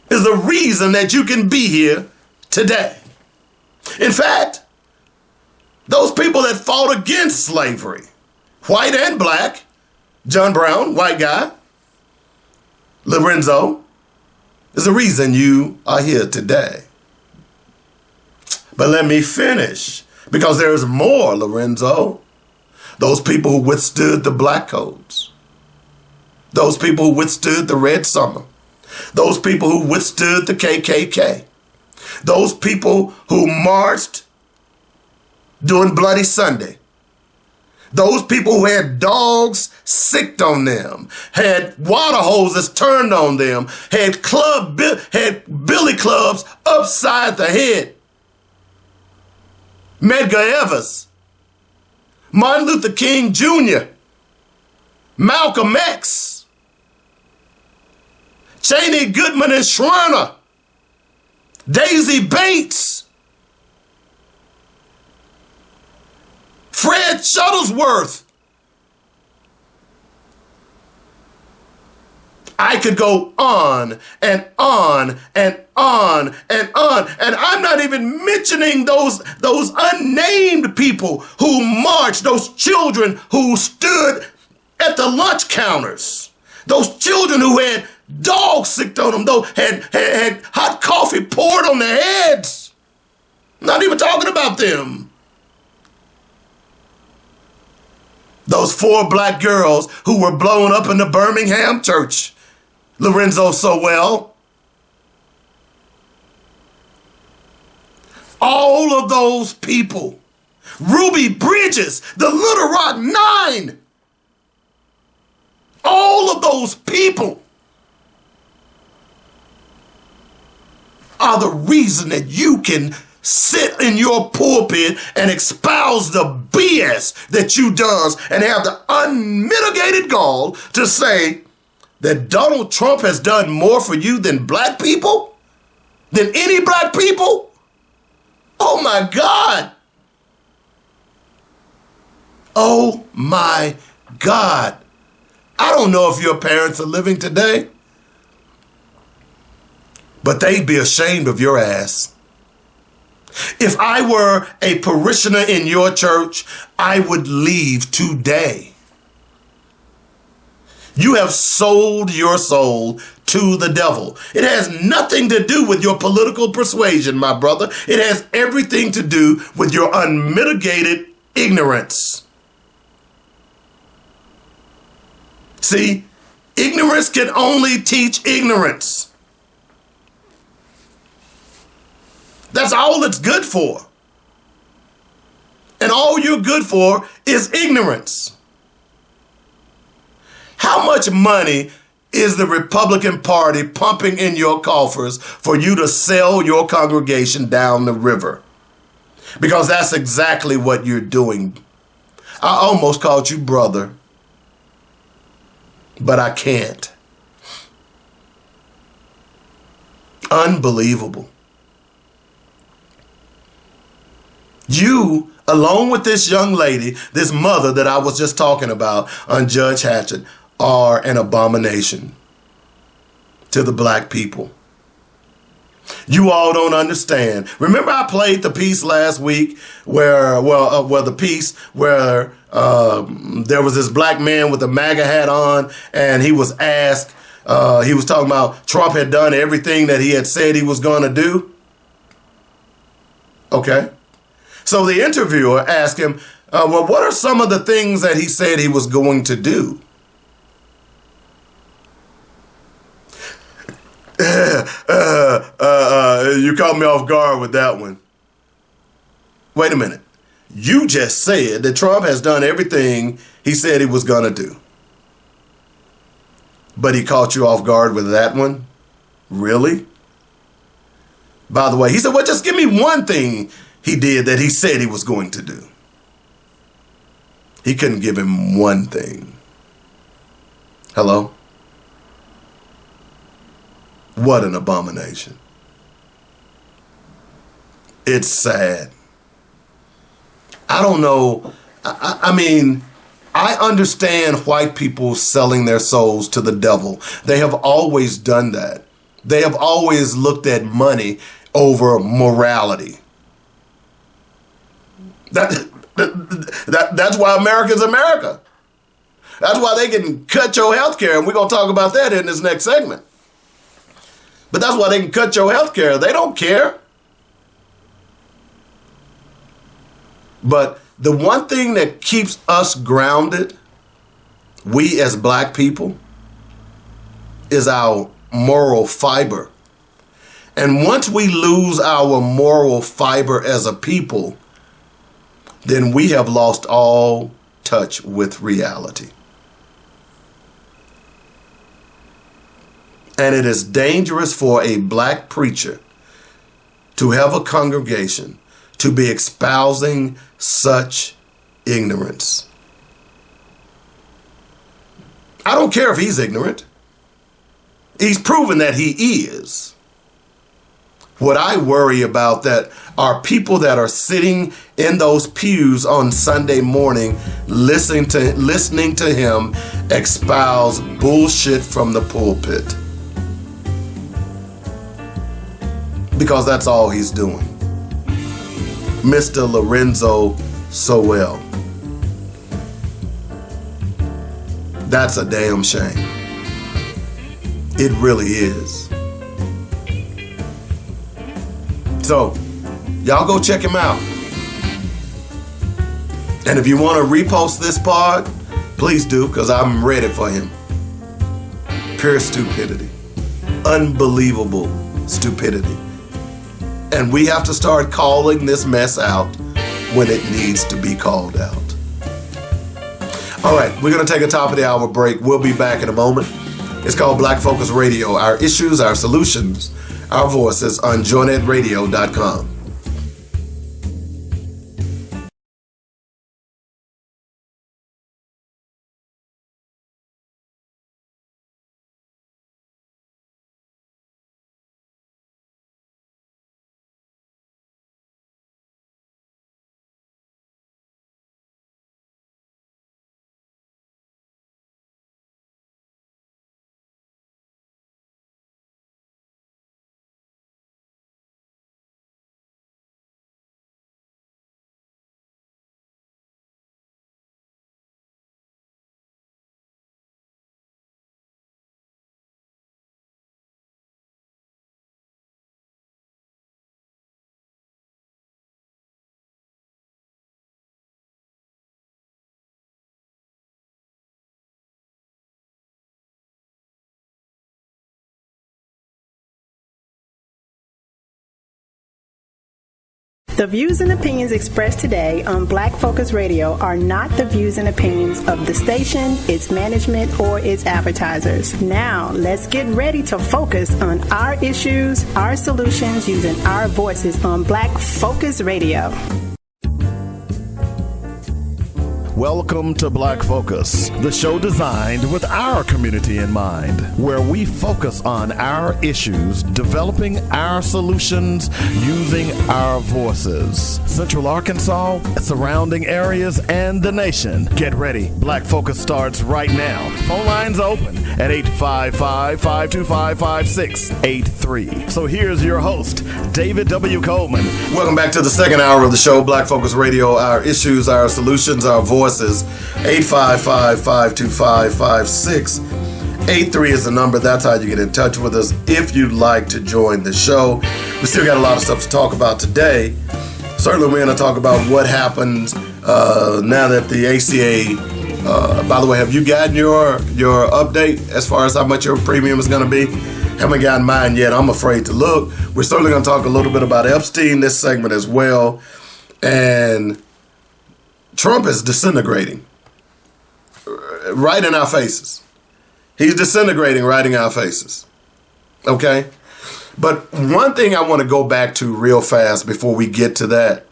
is the reason that you can be here today. In fact, those people that fought against slavery, white and black, John Brown, white guy, Lorenzo, is the reason you are here today. But let me finish, because there's more, Lorenzo. Those people who withstood the black codes, those people who withstood the Red Summer, those people who withstood the KKK, those people who marched during Bloody Sunday, those people who had dogs sicked on them, had water hoses turned on them, had billy clubs upside the head. Medgar Evers, Martin Luther King Jr., Malcolm X, Cheney, Goodman, and Schwerner, Daisy Bates, Fred Shuttlesworth. I could go on and on and on and on. And I'm not even mentioning those unnamed people who marched, those children who stood at the lunch counters, those children who had dogs sicked on them, those had hot coffee poured on their heads. Not even talking about them. Those 4 black girls who were blown up in the Birmingham church, Lorenzo Sowell. All of those people. Ruby Bridges, the Little Rock Nine. All of those people are the reason that you can sit in your pulpit and espouse the BS that you does and have the unmitigated gall to say that Donald Trump has done more for you than black people? Than any black people? Oh my God. Oh my God. I don't know if your parents are living today, but they'd be ashamed of your ass. If I were a parishioner in your church, I would leave today. You have sold your soul to the devil. It has nothing to do with your political persuasion, my brother. It has everything to do with your unmitigated ignorance. See, ignorance can only teach ignorance. That's all it's good for. And all you're good for is ignorance. How much money is the Republican Party pumping in your coffers for you to sell your congregation down the river? Because that's exactly what you're doing. I almost called you brother, but I can't. Unbelievable. You, along with this young lady, this mother that I was just talking about on Judge Hatchett, are an abomination to the black people. You all don't understand. Remember I played the piece last week where there was this black man with a MAGA hat on, and he was asked, he was talking about Trump had done everything that he had said he was going to do. Okay. So the interviewer asked him, well, what are some of the things that he said he was going to do? You caught me off guard with that one. Wait a minute. You just said that Trump has done everything he said he was going to do. But he caught you off guard with that one? Really? By the way, he said, well, just give me one thing he did that he said he was going to do. He couldn't give him one thing. Hello? What an abomination. It's sad. I don't know. I mean, I understand white people selling their souls to the devil. They have always done that. They have always looked at money over morality. That's why America's America. That's why they can cut your health care, and we're going to talk about that in this next segment. But that's why they can cut your health care. They don't care. But the one thing that keeps us grounded, we as black people, is our moral fiber. And once we lose our moral fiber as a people, then we have lost all touch with reality. And it is dangerous for a black preacher to have a congregation to be espousing such ignorance. I don't care if he's ignorant. He's proven that he is. What I worry about that are people that are sitting in those pews on Sunday morning listening to him espouse bullshit from the pulpit. Because that's all he's doing. Mr. Lorenzo Sowell. That's a damn shame. It really is. So, y'all go check him out. And if you want to repost this pod, please do, because I'm ready for him. Pure stupidity. Unbelievable stupidity. And we have to start calling this mess out when it needs to be called out. All right, we're going to take a top of the hour break. We'll be back in a moment. It's called Black Focus Radio. Our issues, our solutions, our voices on joynetradio.com. The views and opinions expressed today on Black Focus Radio are not the views and opinions of the station, its management, or its advertisers. Now, let's get ready to focus on our issues, our solutions, using our voices on Black Focus Radio. Welcome to Black Focus, the show designed with our community in mind, where we focus on our issues, developing our solutions, using our voices. Central Arkansas, surrounding areas, and the nation. Get ready. Black Focus starts right now. Phone lines open at 855-525-5683. So here's your host, David W. Coleman. Welcome back to the second hour of the show, Black Focus Radio. Our issues, our solutions, our voices. 855-525-5683 is the number. That's how you get in touch with us if you'd like to join the show. We still got a lot of stuff to talk about today. Certainly we're going to talk about what happened now that the ACA, by the way, have you gotten your update as far as how much your premium is going to be? Haven't gotten mine yet. I'm afraid to look. We're certainly going to talk a little bit about Epstein this segment as well. And Trump is disintegrating right in our faces. He's disintegrating right in our faces. Okay? But one thing I want to go back to real fast before we get to that.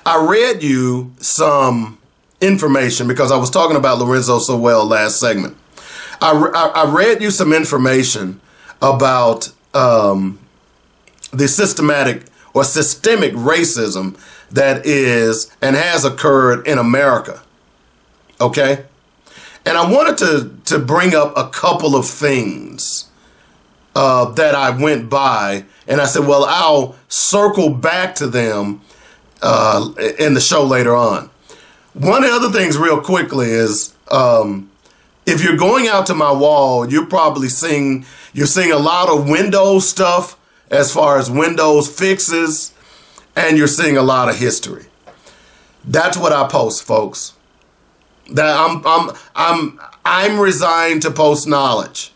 I read you some information because I was talking about Lorenzo so well last segment. I read you some information about the systemic racism that is and has occurred in America. Okay? And I wanted to bring up a couple of things that I went by, and I said, well, I'll circle back to them in the show later on. One of the other things real quickly is if you're going out to my wall, you're seeing a lot of Windows stuff as far as Windows fixes, and you're seeing a lot of history. That's what I post, folks. That I'm resigned to post knowledge.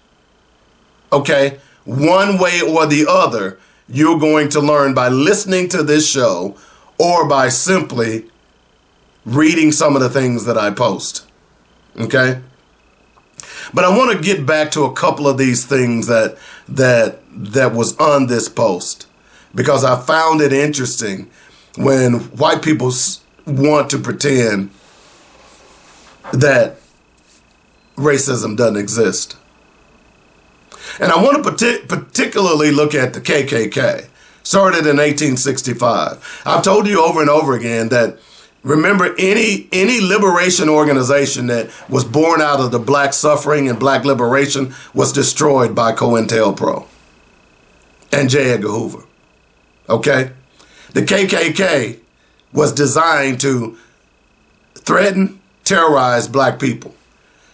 Okay? One way or the other, you're going to learn by listening to this show or by simply reading some of the things that I post. Okay? But I want to get back to a couple of these things that was on this post, because I found it interesting when white people want to pretend that racism doesn't exist. And I want to particularly look at the KKK, started in 1865. I've told you over and over again that, remember, any liberation organization that was born out of the black suffering and black liberation was destroyed by COINTELPRO and J. Edgar Hoover. Okay? The KKK was designed to threaten, terrorize black people.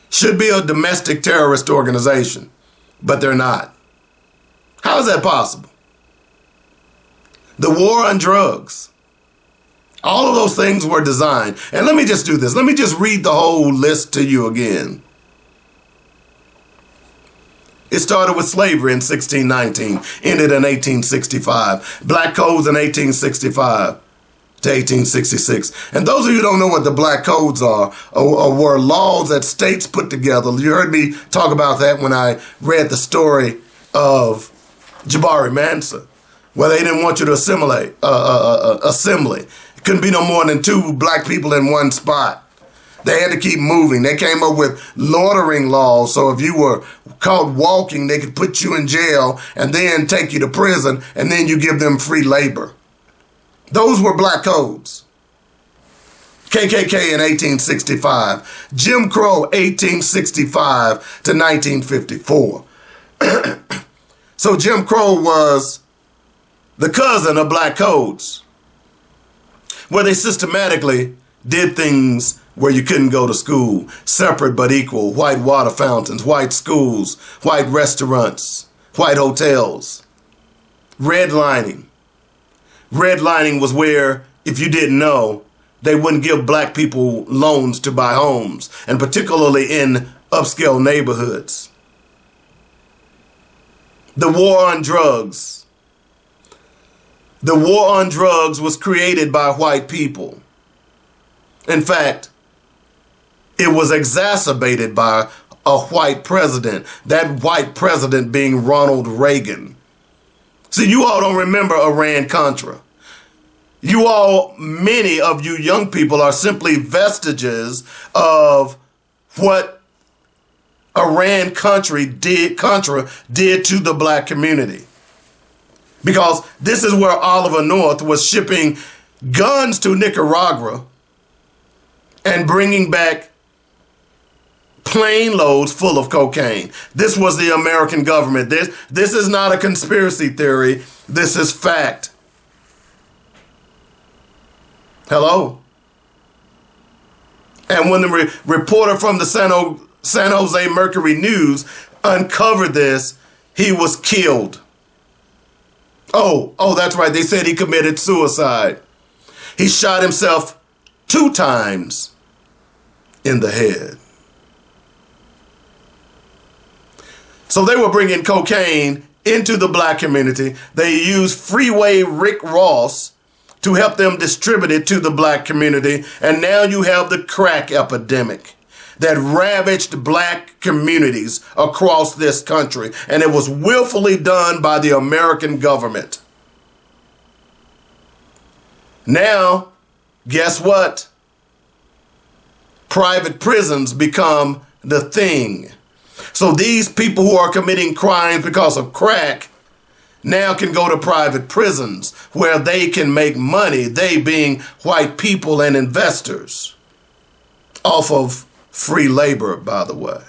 Should be a domestic terrorist organization, but they're not. How is that possible? The war on drugs. All of those things were designed. And let me just do this. Let me just read the whole list to you again. It started with slavery in 1619, ended in 1865. Black codes in 1865 to 1866. And those of you who don't know what the black codes are were laws that states put together. You heard me talk about that when I read the story of Jabari Mansa, where they didn't want you to assembly. It couldn't be no more than 2 black people in one spot. They had to keep moving. They came up with loitering laws. So if you were caught walking, they could put you in jail and then take you to prison, and then you give them free labor. Those were black codes. KKK in 1865. Jim Crow, 1865 to 1954. So Jim Crow was the cousin of black codes, where they systematically did things where you couldn't go to school, separate but equal, white water fountains, white schools, white restaurants, white hotels, redlining. Redlining was where, if you didn't know, they wouldn't give black people loans to buy homes, and particularly in upscale neighborhoods. The war on drugs. The war on drugs was created by white people. In fact, it was exacerbated by a white president, that white president being Ronald Reagan. See, you all don't remember Iran-Contra. You all, many of you young people, are simply vestiges of what Iran-Contra did to the black community. Because this is where Oliver North was shipping guns to Nicaragua and bringing back plane loads full of cocaine. This was the American government. This is not a conspiracy theory. This is fact. Hello? And when the reporter from the San Jose Mercury News uncovered this, he was killed. Oh, that's right. They said he committed suicide. He shot himself 2 times in the head. So they were bringing cocaine into the black community. They used Freeway Rick Ross to help them distribute it to the black community. And now you have the crack epidemic that ravaged black communities across this country. And it was willfully done by the American government. Now, guess what? Private prisons become the thing. So these people who are committing crimes because of crack now can go to private prisons where they can make money, they being white people and investors, off of free labor, by the way.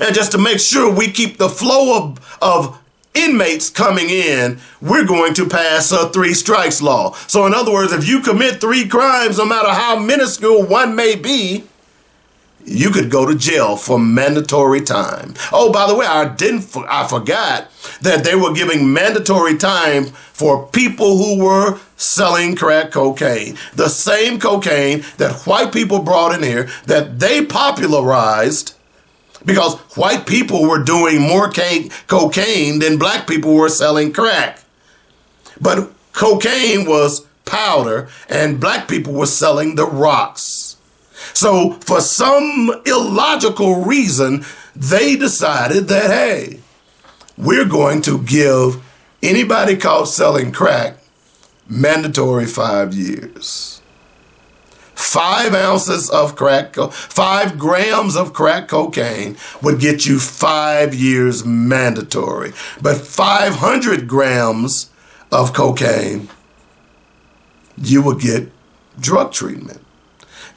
And just to make sure we keep the flow of inmates coming in, we're going to pass a 3 strikes law. So in other words, if you commit 3 crimes, no matter how minuscule one may be, you could go to jail for mandatory time. Oh, by the way, I forgot that they were giving mandatory time for people who were selling crack cocaine. The same cocaine that white people brought in here, that they popularized, because white people were doing more cocaine than black people were selling crack. But cocaine was powder and black people were selling the rocks. So for some illogical reason, they decided that, hey, we're going to give anybody caught selling crack mandatory 5 years. 5 ounces of crack, 5 grams of crack cocaine would get you 5 years mandatory. But 500 grams of cocaine, you would get drug treatment.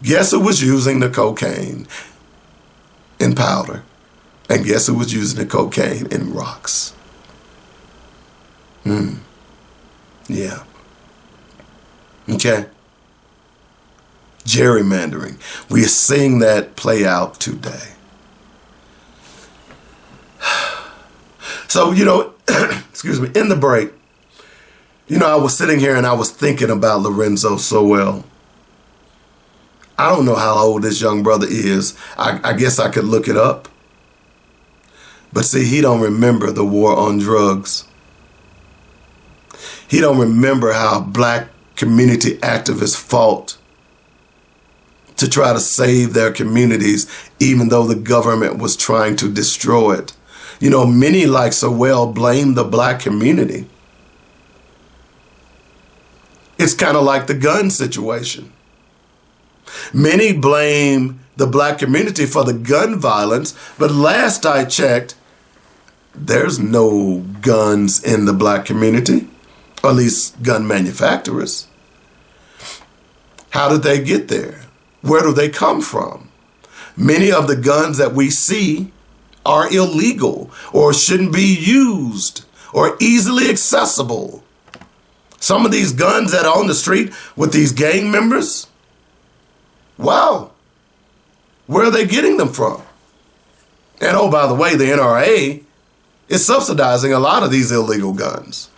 Guess who was using the cocaine in powder? And guess who was using the cocaine in rocks? Yeah. Okay. Gerrymandering. We are seeing that play out today. So, excuse me, in the break, I was sitting here and I was thinking about Lorenzo Sowell. I don't know how old this young brother is. I guess I could look it up. But see, he don't remember the war on drugs. He don't remember how black community activists fought to try to save their communities, even though the government was trying to destroy it. You know, many like so well blame the black community. It's kind of like the gun situation. Many blame the black community for the gun violence, but last I checked, there's no guns in the black community, or at least gun manufacturers. How did they get there? Where do they come from? Many of the guns that we see are illegal or shouldn't be used or easily accessible. Some of these guns that are on the street with these gang members, wow, where are they getting them from? And oh, by the way, the NRA is subsidizing a lot of these illegal guns.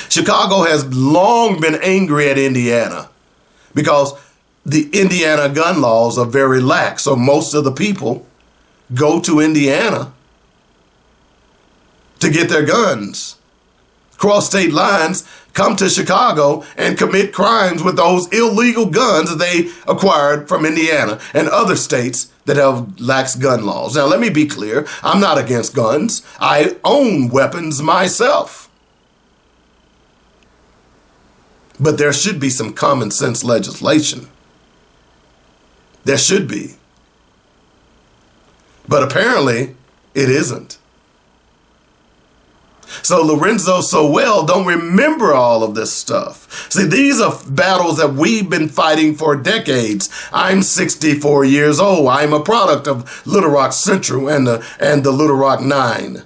Chicago has long been angry at Indiana because the Indiana gun laws are very lax. So most of the people go to Indiana to get their guns, cross state lines, come to Chicago and commit crimes with those illegal guns that they acquired from Indiana and other states that have lax gun laws. Now, let me be clear. I'm not against guns. I own weapons myself. But there should be some common sense legislation. There should be. But apparently, it isn't. So Lorenzo Sowell don't remember all of this stuff. See, these are battles that we've been fighting for decades. I'm 64 years old. I'm a product of Little Rock Central and the Little Rock Nine.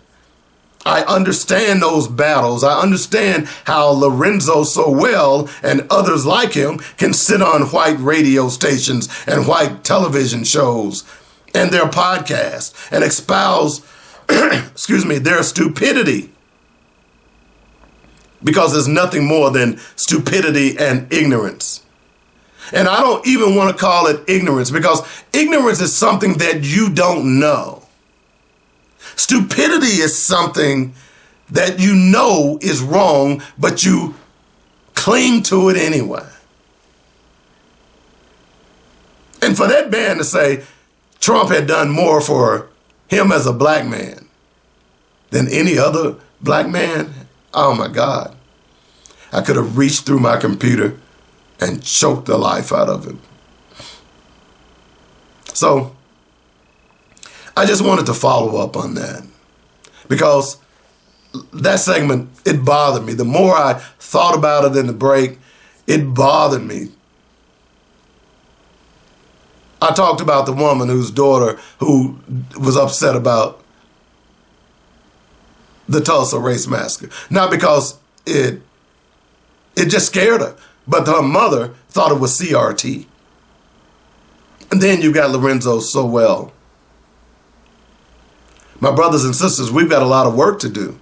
I understand those battles. I understand how Lorenzo Sowell and others like him can sit on white radio stations and white television shows and their podcasts and espouse, their stupidity. Because there's nothing more than stupidity and ignorance. And I don't even want to call it ignorance, because ignorance is something that you don't know. Stupidity is something that you know is wrong, but you cling to it anyway. And for that man to say Trump had done more for him as a black man than any other black man, oh my God. I could have reached through my computer and choked the life out of him. So I just wanted to follow up on that, because that segment, it bothered me. The more I thought about it in the break, it bothered me. I talked about the woman whose daughter who was upset about the Tulsa race massacre. Not because it just scared her, but her mother thought it was CRT. And then you got Lorenzo Sowell. My brothers and sisters, we've got a lot of work to do.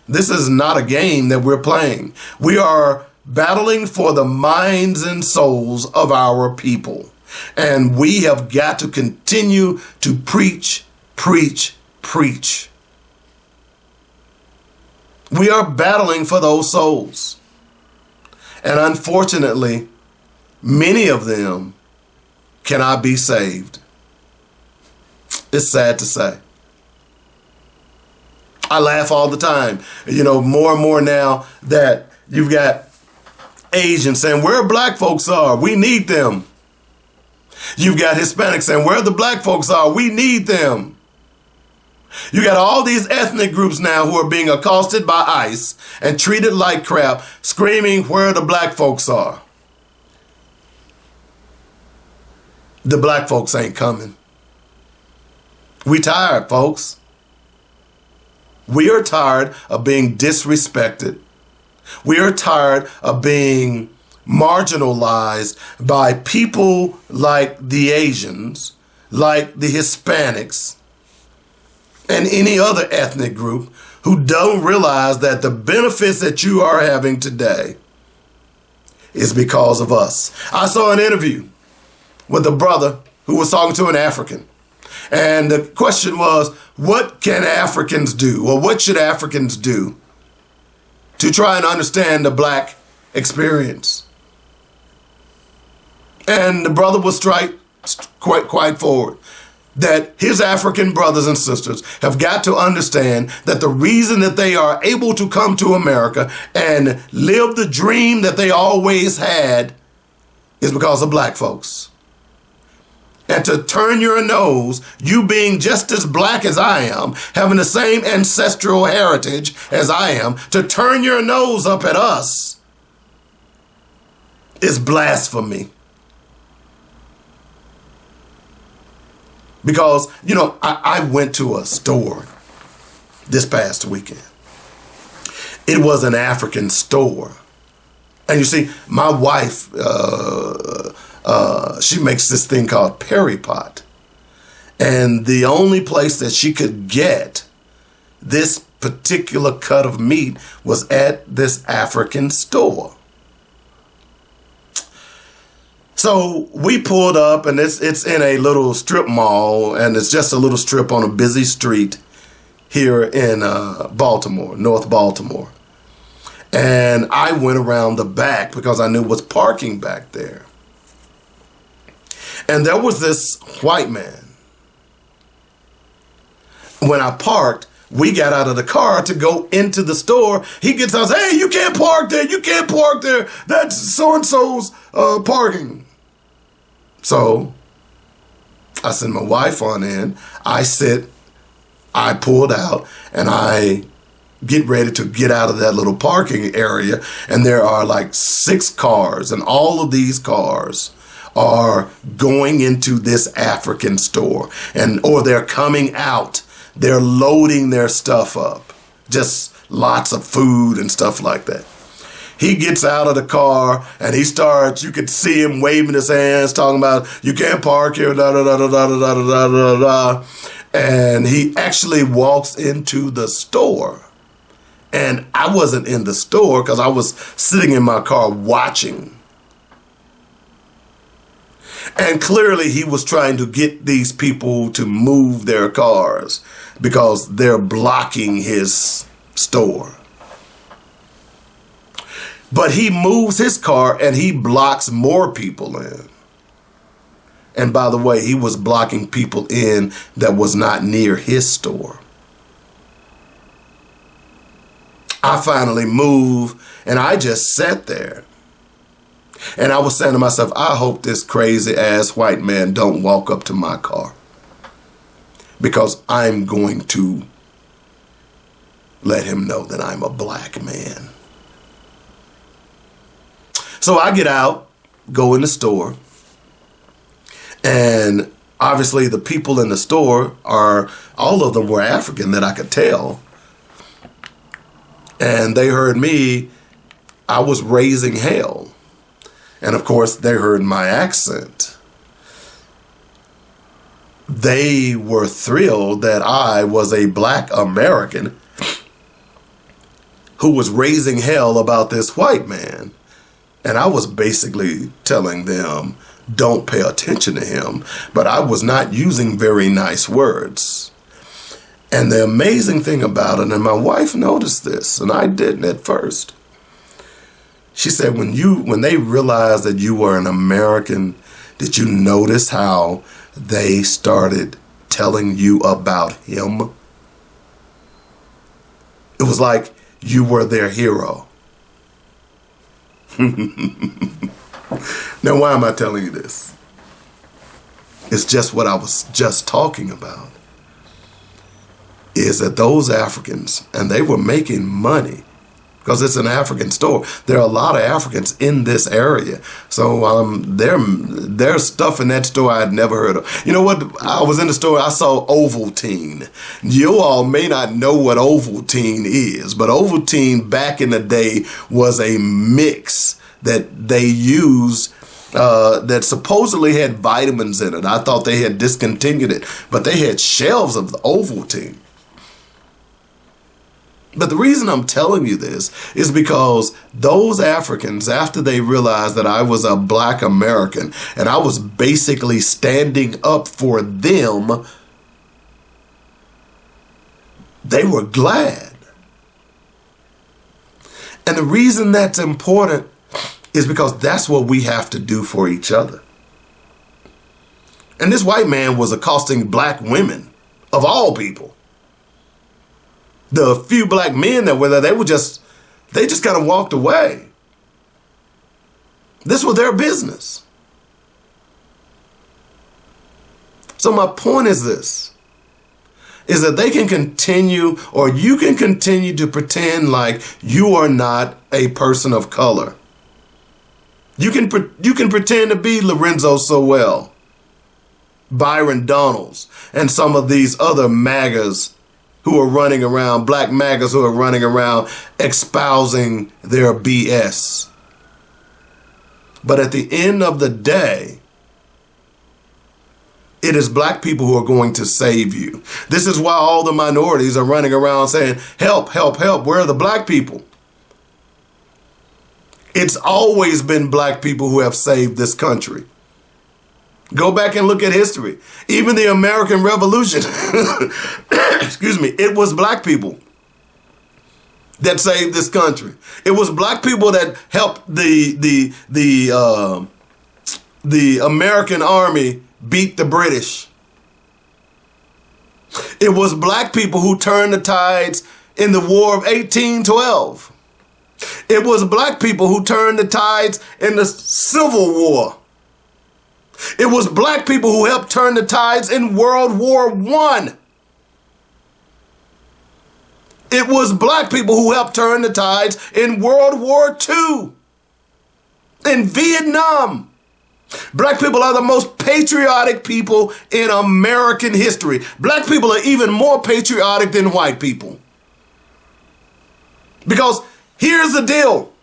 This is not a game that we're playing. We are battling for the minds and souls of our people. And we have got to continue to preach, preach, preach. We are battling for those souls. And unfortunately, many of them cannot be saved. It's sad to say. I laugh all the time. You know, more and more now that you've got Asians saying, where black folks are, we need them. You've got Hispanics saying, where the black folks are, we need them. You got all these ethnic groups now who are being accosted by ICE and treated like crap, screaming where the black folks are. The black folks ain't coming. We tired, folks. We are tired of being disrespected. We are tired of being marginalized by people like the Asians, like the Hispanics, and any other ethnic group who don't realize that the benefits that you are having today is because of us. I saw an interview with a brother who was talking to an African. And the question was, what can Africans do, or what should Africans do to try and understand the black experience? And the brother was quite forward, that his African brothers and sisters have got to understand that the reason that they are able to come to America and live the dream that they always had is because of black folks. And to turn your nose, you being just as black as I am, having the same ancestral heritage as I am, to turn your nose up at us is blasphemy. Because, you know, I went to a store this past weekend. It was an African store. And you see, my wife, she makes this thing called Perry Pot. And the only place that she could get this particular cut of meat was at this African store. So we pulled up, and it's in a little strip mall, and it's just a little strip on a busy street here in Baltimore, North Baltimore. And I went around the back because I knew was parking back there. And there was this white man. When I parked, we got out of the car to go into the store. He gets out and says, "Hey, you can't park there. You can't park there. That's so-and-so's parking." So I send my wife on in. I pulled out, and I get ready to get out of that little parking area. And there are like 6 cars, and all of these cars are going into this African store, or they're coming out. They're loading their stuff up, just lots of food and stuff like that. He gets out of the car and he starts, you could see him waving his hands, talking about, "You can't park here, da da da da da da da da da." And he actually walks into the store. And I wasn't in the store because I was sitting in my car watching. And clearly he was trying to get these people to move their cars because they're blocking his store. But he moves his car and he blocks more people in. And by the way, he was blocking people in that was not near his store. I finally moved, and I just sat there. And I was saying to myself, I hope this crazy ass white man don't walk up to my car, because I'm going to let him know that I'm a black man. So I get out, go in the store, and obviously the people in the store all of them were African that I could tell. And they heard me, I was raising hell. And of course, they heard my accent. They were thrilled that I was a black American who was raising hell about this white man. And I was basically telling them, don't pay attention to him. But I was not using very nice words. And the amazing thing about it, and my wife noticed this, and I didn't at first. She said, when they realized that you were an American, did you notice how they started telling you about him? It was like you were their hero. Now, why am I telling you this? It's just what I was just talking about. Is that those Africans, and they were making money because it's an African store. There are a lot of Africans in this area. So there's stuff in that store I had never heard of. You know what? I was in the store, I saw Ovaltine. You all may not know what Ovaltine is, but Ovaltine back in the day was a mix that they used that supposedly had vitamins in it. I thought they had discontinued it, but they had shelves of the Ovaltine. But the reason I'm telling you this is because those Africans, after they realized that I was a black American and I was basically standing up for them, they were glad. And the reason that's important is because that's what we have to do for each other. And this white man was accosting black women, of all people. The few black men that were there, they just kind of walked away. This was their business. So my point is this, is that they can continue, or you can continue to pretend like you are not a person of color. You can pretend to be Lorenzo Sowell, Byron Donalds, and some of these other MAGAs who are running around, black MAGAs who are running around espousing their BS. But at the end of the day, it is black people who are going to save you. This is why all the minorities are running around saying, help, help, help. Where are the black people? It's always been black people who have saved this country. Go back and look at history. Even the American Revolution, excuse me, it was black people that saved this country. It was black people that helped the American army beat the British. It was black people who turned the tides in the War of 1812. It was black people who turned the tides in the Civil War. It was black people who helped turn the tides in World War I. It was black people who helped turn the tides in World War II, in Vietnam. Black people are the most patriotic people in American history. Black people are even more patriotic than white people. Because here's the deal.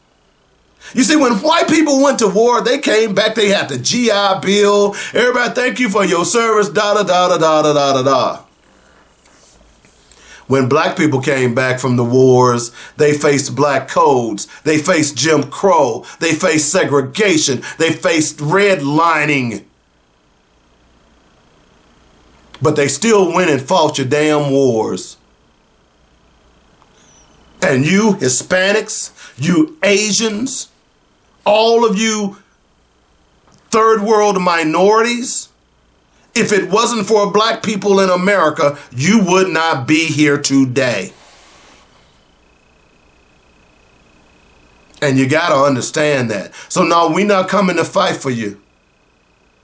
You see, when white people went to war, they came back, they had the GI Bill. Everybody, thank you for your service, da-da-da-da-da-da-da-da. When black people came back from the wars, they faced black codes. They faced Jim Crow. They faced segregation. They faced redlining. But they still went and fought your damn wars. And you Hispanics, you Asians, all of you third world minorities, if it wasn't for black people in America, you would not be here today. And you got to understand that. So no, we're not coming to fight for you.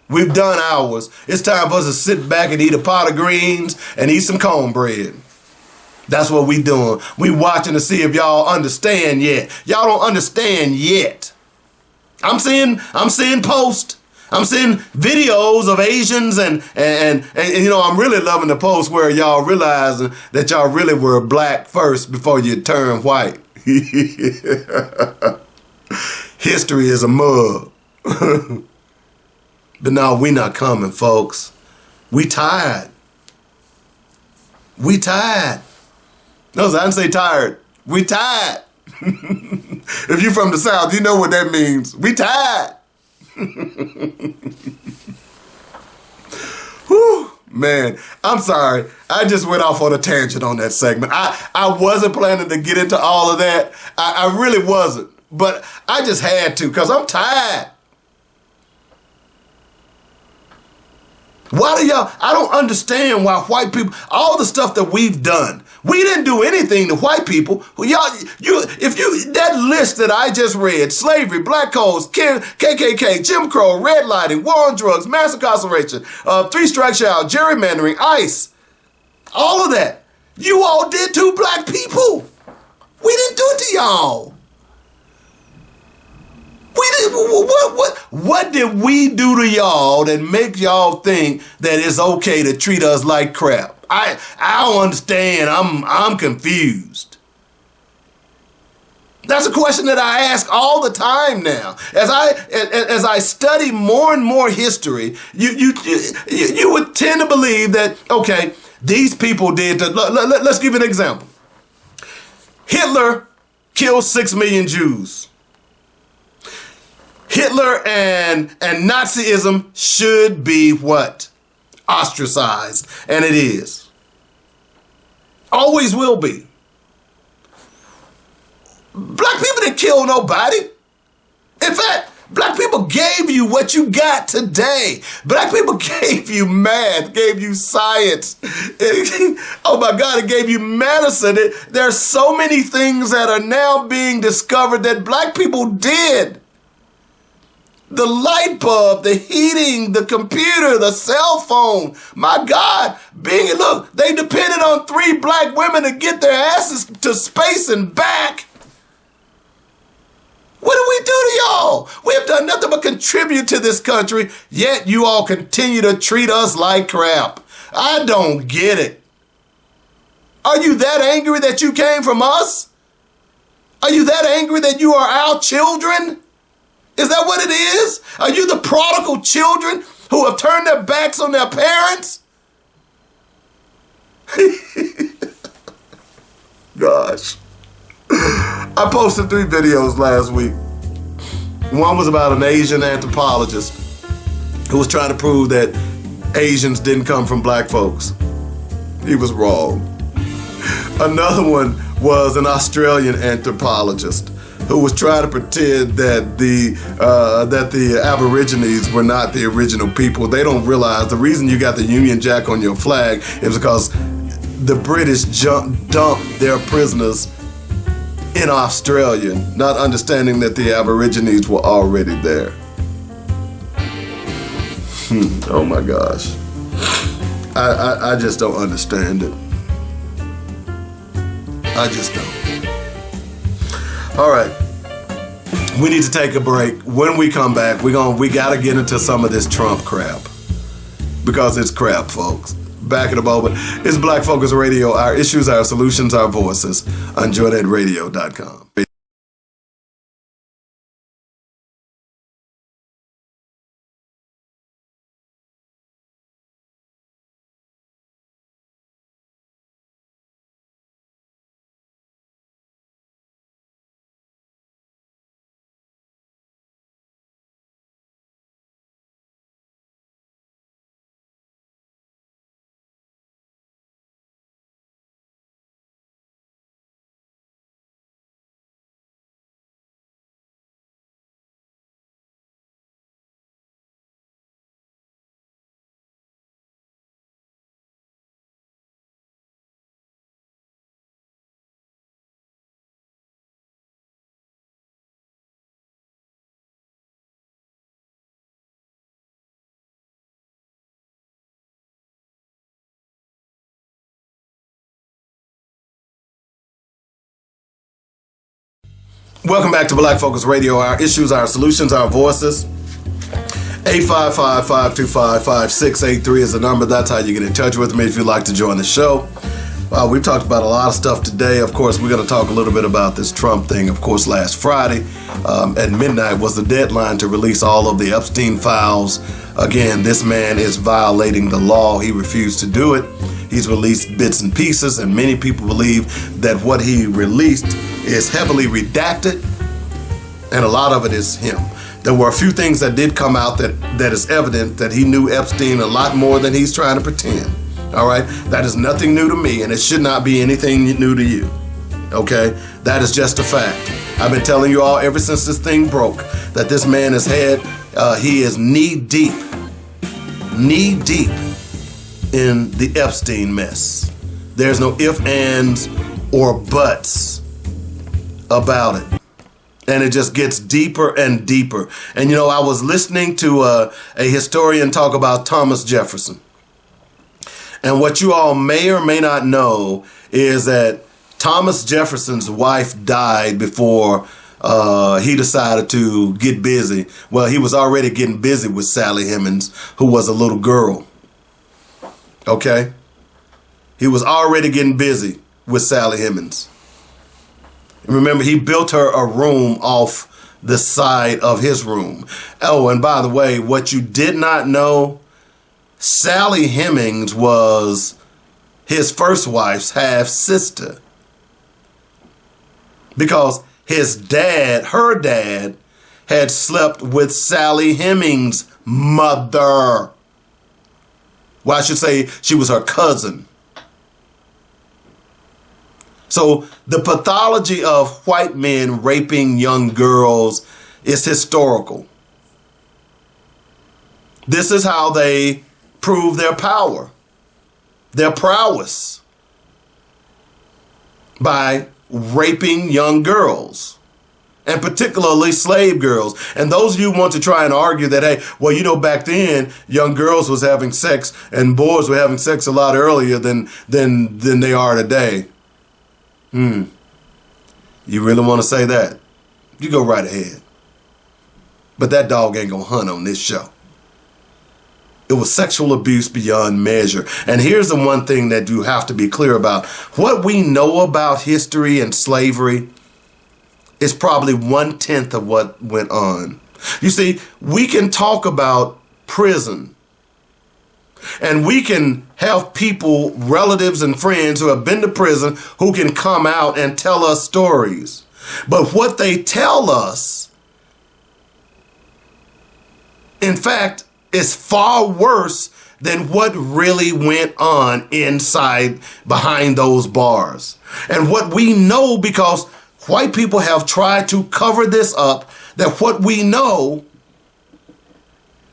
We've done ours. It's time for us to sit back and eat a pot of greens and eat some cornbread. That's what we doing. We watching to see if y'all understand yet. Y'all don't understand yet. I'm seeing posts. I'm seeing videos of Asians and you know, I'm really loving the post where y'all realizing that y'all really were black first before you turned white. History is a mug. But no, we not coming, folks. We tired. We tired. No, I didn't say tired. We tired. If you're from the South, you know what that means. We tired. Whew, man, I'm sorry. I just went off on a tangent on that segment. I wasn't planning to get into all of that. I really wasn't. But I just had to because I'm tired. Why do y'all, I don't understand why white people, all the stuff that we've done, we didn't do anything to white people. That list that I just read, slavery, black codes, KKK, Jim Crow, redlining, war on drugs, mass incarceration, three-strike out, gerrymandering, ICE, all of that, you all did to black people. We didn't do it to y'all. What did we do to y'all that make y'all think that it's okay to treat us like crap? I don't understand. I'm confused. That's a question that I ask all the time now. As I study more and more history, you would tend to believe that, okay, these people did. Let's give you an example. Hitler killed 6 million Jews. Hitler and Nazism should be what? Ostracized. And it is. Always will be. Black people didn't kill nobody. In fact, black people gave you what you got today. Black people gave you math, gave you science. Oh my God, it gave you medicine. There are so many things that are now being discovered that black people did. The light bulb, the heating, the computer, the cell phone. My God, look, they depended on 3 black women to get their asses to space and back. What do we do to y'all? We have done nothing but contribute to this country, yet you all continue to treat us like crap. I don't get it. Are you that angry that you came from us? Are you that angry that you are our children? Is that what it is? Are you the prodigal children who have turned their backs on their parents? Gosh. I posted 3 videos last week. One was about an Asian anthropologist who was trying to prove that Asians didn't come from black folks. He was wrong. Another one was an Australian anthropologist who was trying to pretend that the Aborigines were not the original people. They don't realize the reason you got the Union Jack on your flag is because the British dumped their prisoners in Australia, not understanding that the Aborigines were already there. Oh my gosh. I just don't understand it. I just don't. All right. We need to take a break. When we come back, we gotta get into some of this Trump crap. Because it's crap, folks. Back in a moment. It's Black Focus Radio. Our issues, our solutions, our voices on JoyNetRadio.com. Welcome back to Black Focus Radio. Our issues, our solutions, our voices. 855-525-5683 is the number. That's how you get in touch with me if you'd like to join the show. We've talked about a lot of stuff today. Of course, we're going to talk a little bit about this Trump thing. Of course, last Friday at midnight was the deadline to release all of the Epstein files. Again, this man is violating the law. He refused to do it. He's released bits and pieces, and many people believe that what he released is heavily redacted, and a lot of it is him. There were a few things that did come out that is evident that he knew Epstein a lot more than he's trying to pretend. All right? That is nothing new to me, and it should not be anything new to you. Okay? That is just a fact. I've been telling you all ever since this thing broke that this man has had, he is knee deep in the Epstein mess. There's no ifs, ands, or buts about it. And it just gets deeper and deeper. And you know, I was listening to a historian talk about Thomas Jefferson. And what you all may or may not know is that Thomas Jefferson's wife died before he decided to get busy. Well, he was already getting busy with Sally Hemings, who was a little girl. Okay? He was already getting busy with Sally Hemings. Remember, he built her a room off the side of his room. Oh, and by the way, what you did not know, Sally Hemings was his first wife's half sister. Because his dad, her dad, had slept with Sally Hemings' mother. Well, I should say she was her cousin. So the pathology of white men raping young girls is historical. This is how they prove their power, their prowess, by raping young girls, and particularly slave girls. And those of you who want to try and argue that, hey, well, you know, back then young girls was having sex and boys were having sex a lot earlier than they are today. You really want to say that? You go right ahead. But that dog ain't gonna hunt on this show. It was sexual abuse beyond measure. And here's the one thing that you have to be clear about. What we know about history and slavery is probably 1/10 of what went on. You see, we can talk about prison, and we can have people, relatives and friends who have been to prison who can come out and tell us stories. But what they tell us, in fact, is far worse than what really went on inside behind those bars. And what we know, because white people have tried to cover this up, that what we know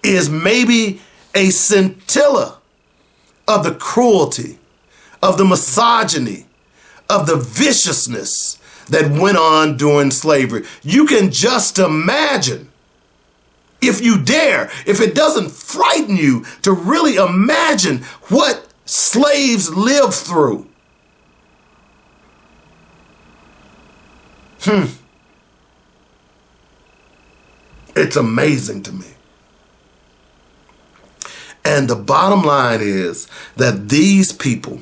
is maybe a scintilla of the cruelty, of the misogyny, of the viciousness that went on during slavery. You can just imagine, if you dare, if it doesn't frighten you to really imagine what slaves lived through. It's amazing to me. And the bottom line is that these people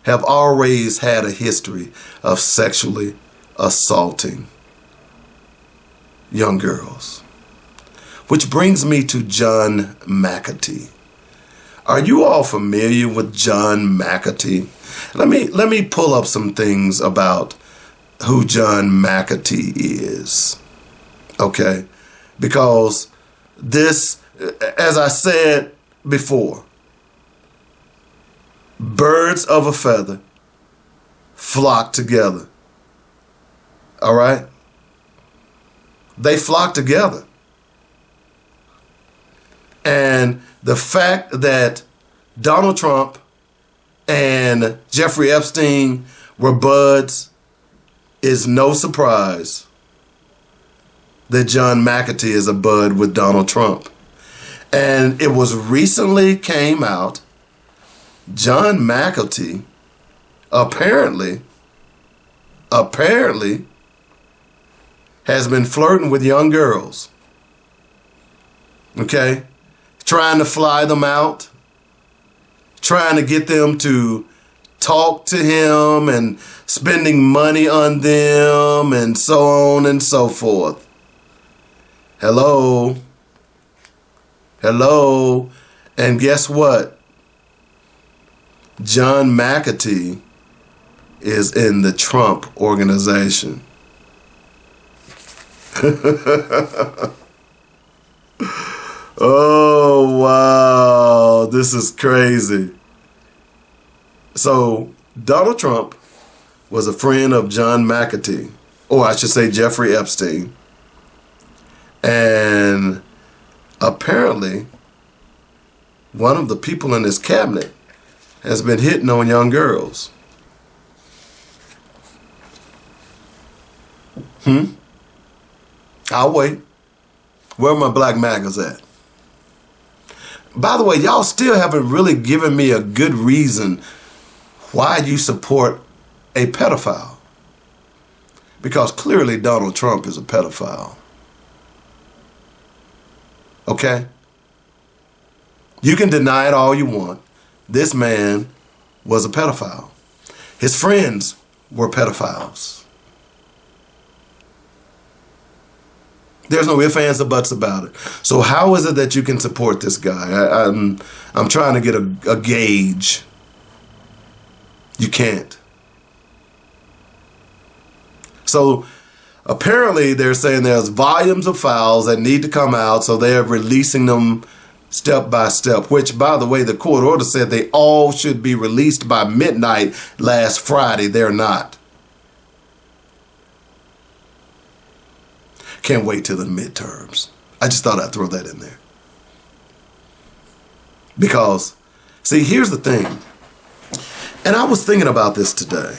have always had a history of sexually assaulting young girls. Which brings me to John McAtee. Are you all familiar with John McAtee? Let me pull up some things about who John McAtee is. Okay? Because this, as I said before, birds of a feather flock together. All right? They flock together. And the fact that Donald Trump and Jeffrey Epstein were buds is no surprise that John McAtee is a bud with Donald Trump. And it was recently came out, John McAtee apparently has been flirting with young girls. Okay? Trying to fly them out, trying to get them to talk to him and spending money on them and so on and so forth. Hello. And guess what? John McAtee is in the Trump organization. Oh, wow. This is crazy. So, Donald Trump was a friend of John McAtee, or I should say Jeffrey Epstein. And apparently, one of the people in his cabinet has been hitting on young girls. I'll wait. Where are my black magas at? By the way, y'all still haven't really given me a good reason why you support a pedophile. Because clearly Donald Trump is a pedophile. Okay? You can deny it all you want. This man was a pedophile. His friends were pedophiles. There's no ifs, ands, or buts about it. So how is it that you can support this guy? I'm trying to get a gauge. You can't. So apparently they're saying there's volumes of files that need to come out, so they're releasing them step by step, which, by the way, the court order said they all should be released by midnight last Friday. They're not. Can't wait till the midterms. I just thought I'd throw that in there. Because, see, here's the thing. And I was thinking about this today.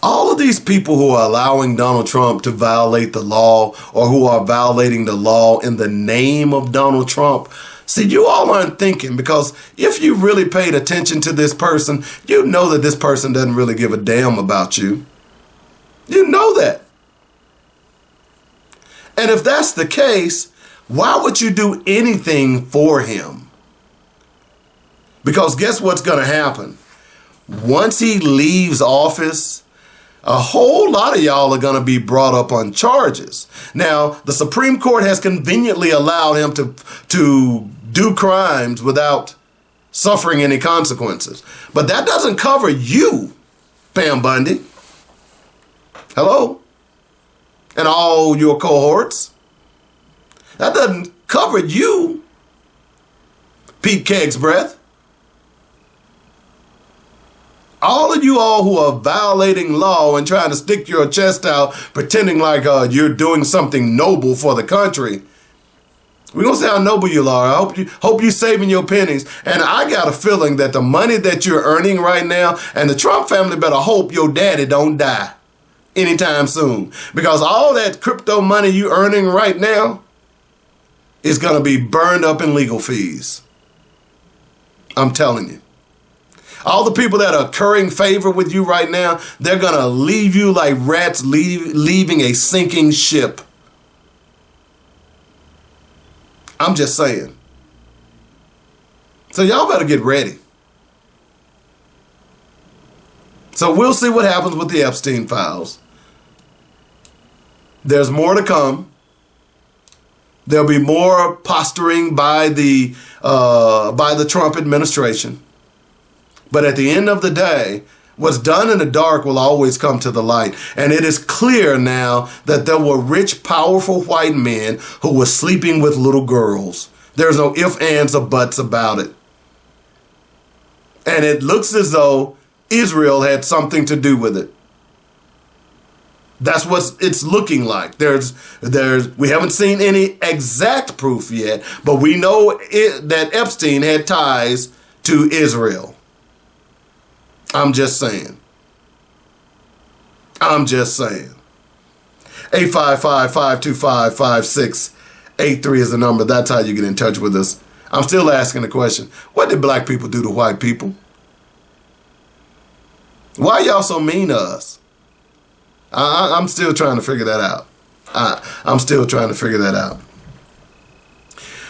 All of these people who are allowing Donald Trump to violate the law, or who are violating the law in the name of Donald Trump, see, you all aren't thinking, because if you really paid attention to this person, you know that this person doesn't really give a damn about you. You know that. And if that's the case, why would you do anything for him? Because guess what's going to happen? Once he leaves office, a whole lot of y'all are going to be brought up on charges. Now, the Supreme Court has conveniently allowed him to do crimes without suffering any consequences. But that doesn't cover you, Pam Bundy. Hello? And all your cohorts. That doesn't cover you, Pete Keg's breath. All of you all who are violating law and trying to stick your chest out, pretending like you're doing something noble for the country. We're going to see how noble you are. I hope you're saving your pennies. And I got a feeling that the money that you're earning right now, and the Trump family better hope your daddy don't die anytime soon. Because all that crypto money you earning right now is going to be burned up in legal fees. I'm telling you. All the people that are currying favor with you right now, they're going to leave you like rats leaving a sinking ship. I'm just saying. So y'all better get ready. So we'll see what happens with the Epstein files. There's more to come. There'll be more posturing by the Trump administration. But at the end of the day, what's done in the dark will always come to the light. And it is clear now that there were rich, powerful white men who were sleeping with little girls. There's no ifs, ands, or buts about it. And it looks as though Israel had something to do with it. That's what it's looking like. We haven't seen any exact proof yet, but we know that Epstein had ties to Israel. I'm just saying. 855-525-5683 is the number. That's how you get in touch with us. I'm still asking the question, what did black people do to white people? Why y'all so mean to us? I'm still trying to figure that out.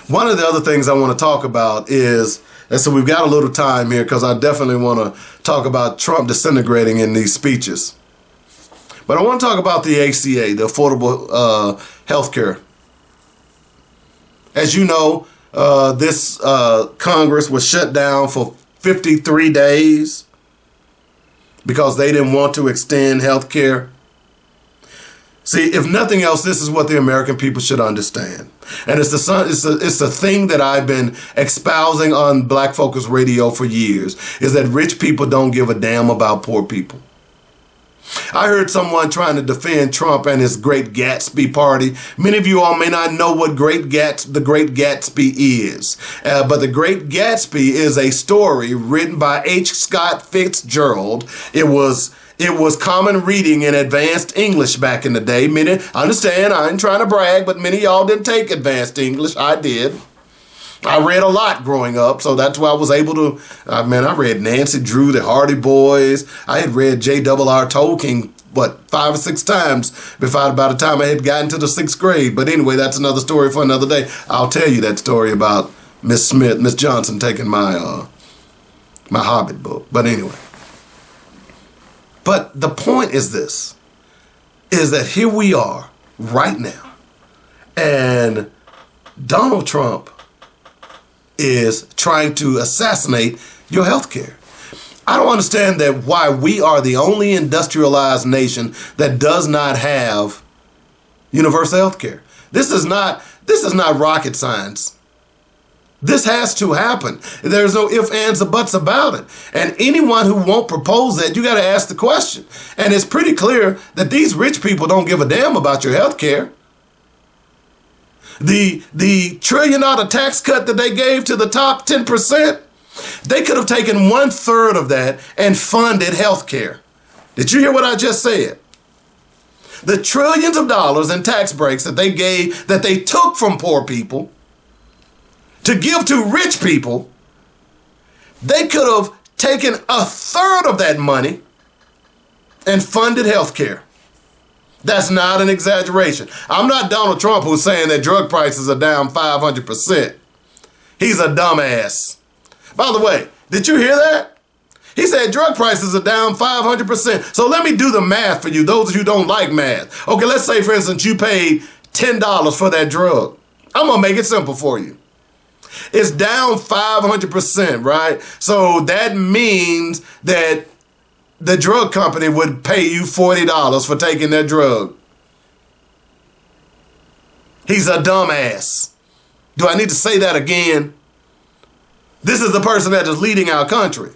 One of the other things I want to talk about is, and so we've got a little time here because I definitely want to talk about Trump disintegrating in these speeches. But I want to talk about the ACA, the Affordable Health Care. As you know, this Congress was shut down for 53 days because they didn't want to extend health care. See, if nothing else, this is what the American people should understand. And it's the thing that I've been espousing on Black Focus Radio for years, is that rich people don't give a damn about poor people. I heard someone trying to defend Trump and his Great Gatsby party. Many of you all may not know what the Great Gatsby is. But the Great Gatsby is a story written by H. Scott Fitzgerald. It was common reading in advanced English back in the day. I understand, I ain't trying to brag, but many of y'all didn't take advanced English. I did. I read a lot growing up, so that's why I was able to, I read Nancy Drew, the Hardy Boys. I had read J.R.R. Tolkien, 5 or 6 times by the time I had gotten to the 6th grade. But anyway, that's another story for another day. I'll tell you that story about Miss Johnson taking my Hobbit book. But anyway. But the point is this, is that here we are right now, and Donald Trump is trying to assassinate your health care. I don't understand that why we are the only industrialized nation that does not have universal health care. This is not rocket science. This has to happen. There's no ifs, ands, or buts about it. And anyone who won't propose that, you got to ask the question. And it's pretty clear that these rich people don't give a damn about your health care. The $1 trillion tax cut that they gave to the top 10%, they could have taken 1/3 of that and funded health care. Did you hear what I just said? The trillions of dollars in tax breaks that they took from poor people to give to rich people, they could have taken 1/3 of that money and funded health care. That's not an exaggeration. I'm not Donald Trump who's saying that drug prices are down 500%. He's a dumbass. By the way, did you hear that? He said drug prices are down 500%. So let me do the math for you, those of you who don't like math. Okay, let's say, for instance, you paid $10 for that drug. I'm going to make it simple for you. It's down 500%, right? So that means that the drug company would pay you $40 for taking their drug. He's a dumbass. Do I need to say that again? This is the person that is leading our country.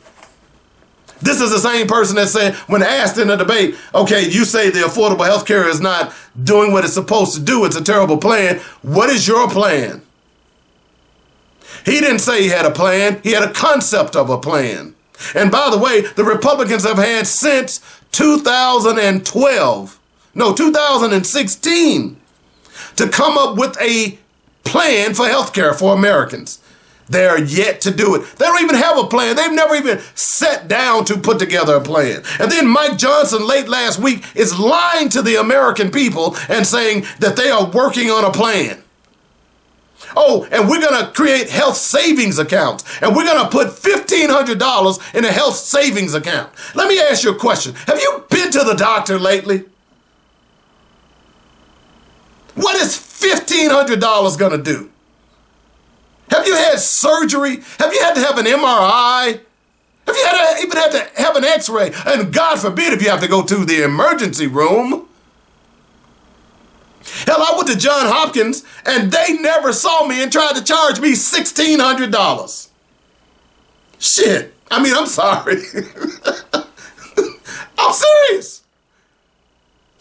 This is the same person that said, when asked in a debate, okay, you say the affordable health care is not doing what it's supposed to do. It's a terrible plan. What is your plan? He didn't say he had a plan. He had a concept of a plan. And by the way, the Republicans have had since 2016 to come up with a plan for health care for Americans. They're yet to do it. They don't even have a plan. They've never even sat down to put together a plan. And then Mike Johnson late last week is lying to the American people and saying that they are working on a plan. Oh, and we're going to create health savings accounts. And we're going to put $1,500 in a health savings account. Let me ask you a question. Have you been to the doctor lately? What is $1,500 going to do? Have you had surgery? Have you had to have an MRI? Have you even had to have an x-ray? And God forbid if you have to go to the emergency room. Hell, I went to Johns Hopkins and they never saw me and tried to charge me $1,600. Shit. I mean, I'm sorry. I'm serious.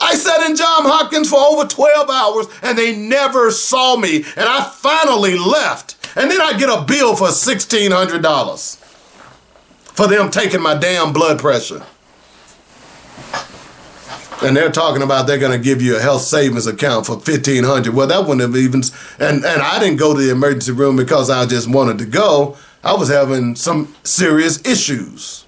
I sat in Johns Hopkins for over 12 hours and they never saw me. And I finally left. And then I get a bill for $1,600 for them taking my damn blood pressure. And they're talking about they're going to give you a health savings account for $1,500. Well, that wouldn't have even, and I didn't go to the emergency room because I just wanted to go. I was having some serious issues.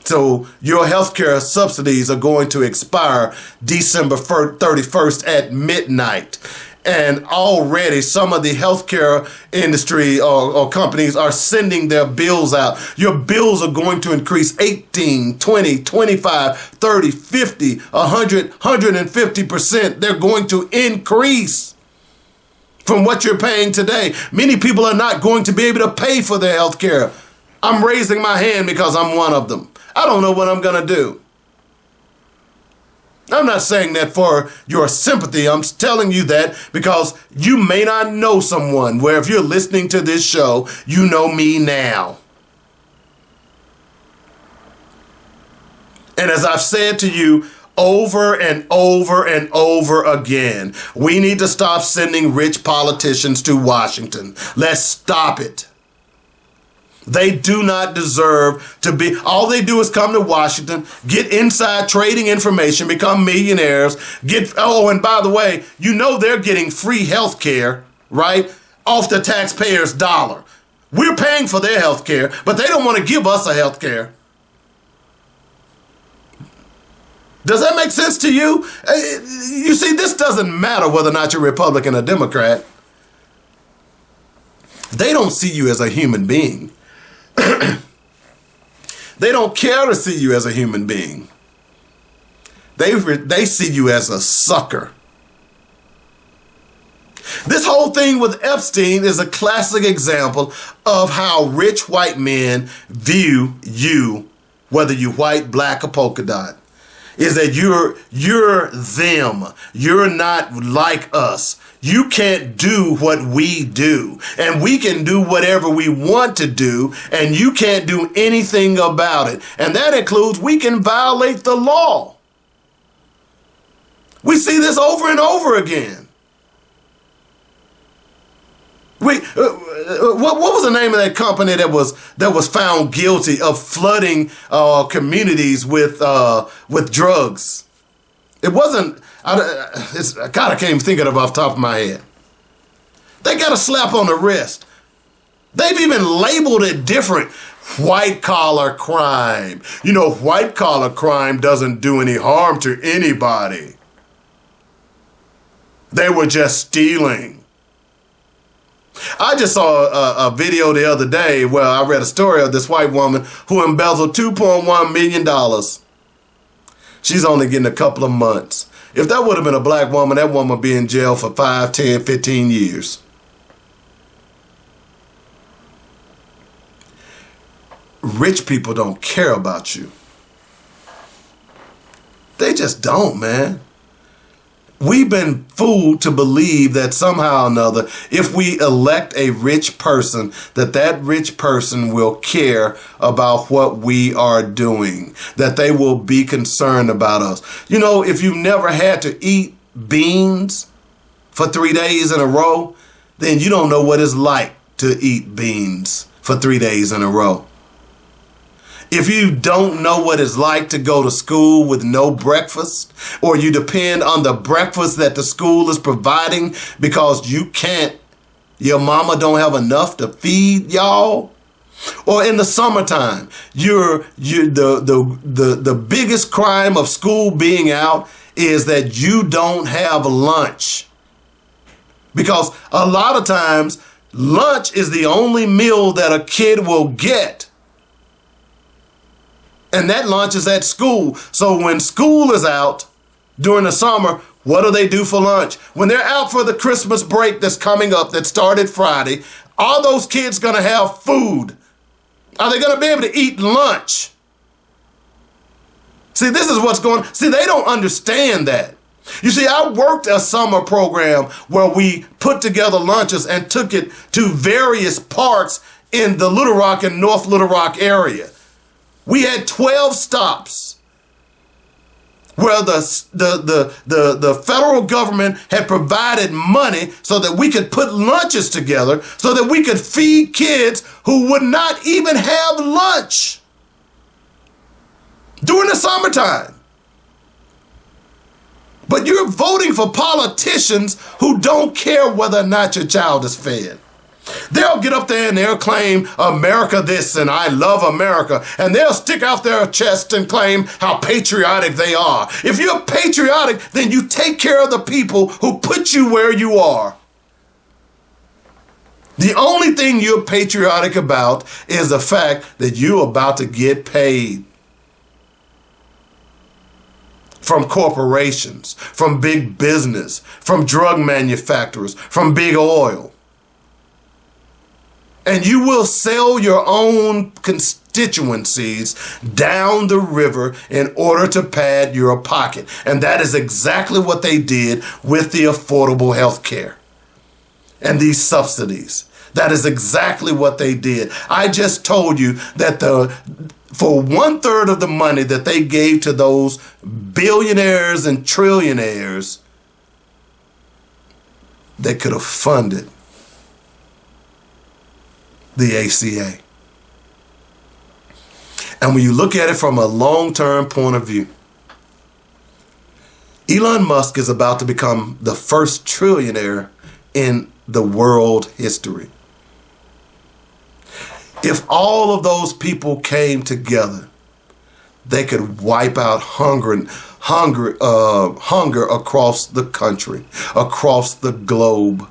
So your healthcare subsidies are going to expire December 31st at midnight. And already some of the healthcare industry or companies are sending their bills out. Your bills are going to increase 18, 20, 25, 30, 50, 100, 150%. They're going to increase from what you're paying today. Many people are not going to be able to pay for their healthcare. I'm raising my hand because I'm one of them. I don't know what I'm going to do. I'm not saying that for your sympathy. I'm telling you that because you may not know someone where if you're listening to this show, you know me now. And as I've said to you over and over and over again, we need to stop sending rich politicians to Washington. Let's stop it. They do not deserve to be, all they do is come to Washington, get inside trading information, become millionaires, and by the way, you know they're getting free health care, right? Off the taxpayers' dollar. We're paying for their health care, but they don't want to give us a health care. Does that make sense to you? You see, this doesn't matter whether or not you're Republican or Democrat. They don't see you as a human being. They don't care to see you as a human being. They see you as a sucker. This whole thing with Epstein is a classic example of how rich white men view you, whether you white, black, or polka dot. is that you're them. You're not like us. You can't do what we do, and we can do whatever we want to do, and you can't do anything about it. And that includes we can violate the law. We see this over and over again. What was the name of that company that was found guilty of flooding communities with drugs? It wasn't. I can't even think of it off the top of my head. They got a slap on the wrist. They've even labeled it different. White collar crime. You know, white collar crime doesn't do any harm to anybody. They were just stealing. I just saw a video the other day where I read a story of this white woman who embezzled $2.1 million. She's only getting a couple of months. If that would have been a black woman, that woman would be in jail for 5, 10, 15 years. Rich people don't care about you. They just don't, man. We've been fooled to believe that somehow or another, if we elect a rich person, that rich person will care about what we are doing, that they will be concerned about us. You know, if you've never had to eat beans for 3 days in a row, then you don't know what it's like to eat beans for 3 days in a row. If you don't know what it's like to go to school with no breakfast, or you depend on the breakfast that the school is providing because your mama don't have enough to feed y'all, or in the summertime, the biggest crime of school being out is that you don't have lunch. Because a lot of times, lunch is the only meal that a kid will get. And that lunch is at school. So when school is out during the summer, what do they do for lunch? When they're out for the Christmas break that's coming up, that started Friday, are those kids going to have food? Are they going to be able to eat lunch? See, this is what's going on. See, they don't understand that. You see, I worked a summer program where we put together lunches and took it to various parks in the Little Rock and North Little Rock area. We had 12 stops where the federal government had provided money so that we could put lunches together so that we could feed kids who would not even have lunch during the summertime. But you're voting for politicians who don't care whether or not your child is fed. They'll get up there and they'll claim America this and I love America. And they'll stick out their chest and claim how patriotic they are. If you're patriotic, then you take care of the people who put you where you are. The only thing you're patriotic about is the fact that you're about to get paid. From corporations, from big business, from drug manufacturers, from big oil. And you will sell your own constituencies down the river in order to pad your pocket. And that is exactly what they did with the affordable health care and these subsidies. That is exactly what they did. I just told you that for 1/3 of the money that they gave to those billionaires and trillionaires, they could have funded the ACA. And when you look at it from a long-term point of view, Elon Musk is about to become the first trillionaire in the world history. If all of those people came together, they could wipe out hunger across the country, across the globe.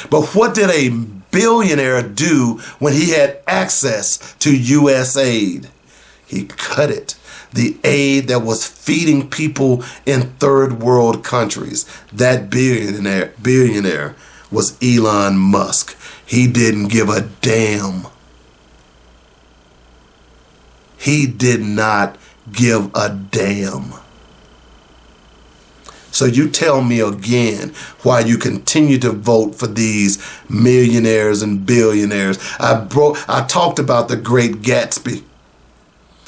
But what did a billionaire do when he had access to U.S. aid? He cut it. The aid that was feeding people in third world countries. That billionaire was Elon Musk. He didn't give a damn. He did not give a damn. So you tell me again why you continue to vote for these millionaires and billionaires. I talked about The Great Gatsby.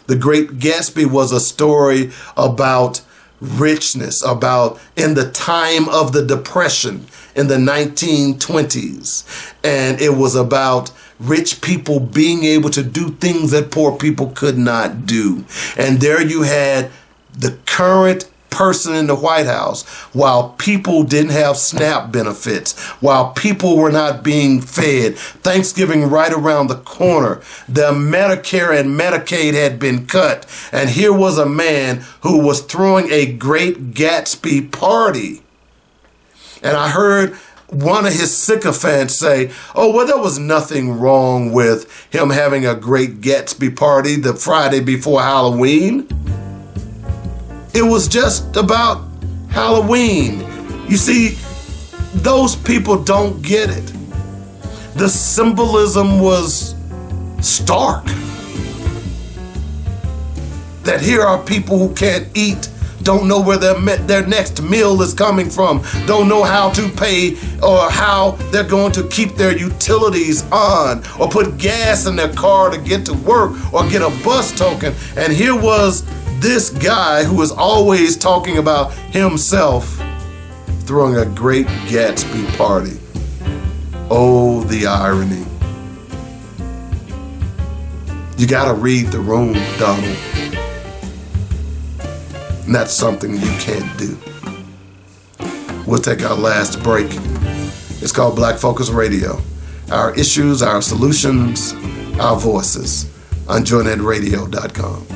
The Great Gatsby was a story about richness, about in the time of the Depression in the 1920s. And it was about rich people being able to do things that poor people could not do. And there you had the current person in the White House, while people didn't have SNAP benefits, while people were not being fed, Thanksgiving right around the corner, the Medicare and Medicaid had been cut, and here was a man who was throwing a Great Gatsby party. And I heard one of his sycophants say, oh, well, there was nothing wrong with him having a Great Gatsby party the Friday before Halloween. It was just about Halloween. You see, those people don't get it. The symbolism was stark. That here are people who can't eat, don't know where their next meal is coming from, don't know how to pay or how they're going to keep their utilities on or put gas in their car to get to work or get a bus token. And here was this guy who was always talking about himself throwing a Great Gatsby party. Oh, the irony. You gotta read the room, Donald. And that's something you can't do. We'll take our last break. It's called Black Focus Radio. Our issues, our solutions, our voices on joynetradio.com.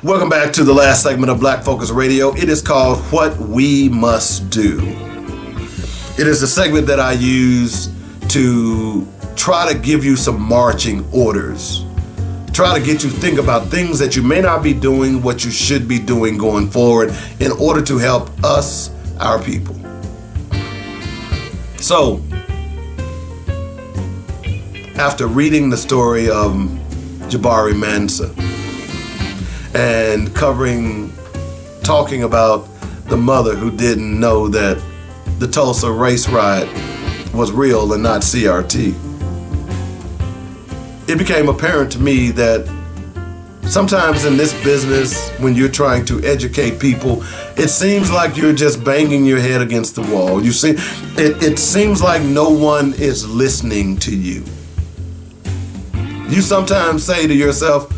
Welcome back to the last segment of Black Focus Radio. It is called What We Must Do. It is a segment that I use to try to give you some marching orders. Try to get you to think about things that you may not be doing, what you should be doing going forward in order to help us, our people. So, after reading the story of Jabari Mansa, and talking about the mother who didn't know that the Tulsa race riot was real and not CRT. It became apparent to me that sometimes in this business, when you're trying to educate people, it seems like you're just banging your head against the wall. You see, it seems like no one is listening to you. You sometimes say to yourself,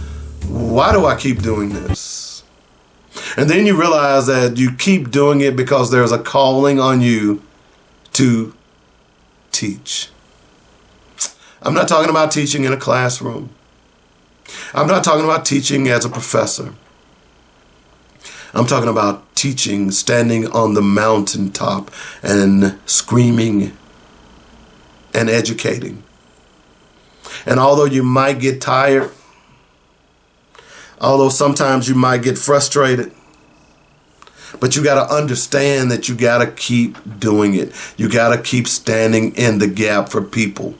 why do I keep doing this? And then you realize that you keep doing it because there's a calling on you to teach. I'm not talking about teaching in a classroom. I'm not talking about teaching as a professor. I'm talking about teaching, standing on the mountaintop and screaming and educating. And although you might get tired, although sometimes you might get frustrated, but you got to understand that you got to keep doing it. You got to keep standing in the gap for people.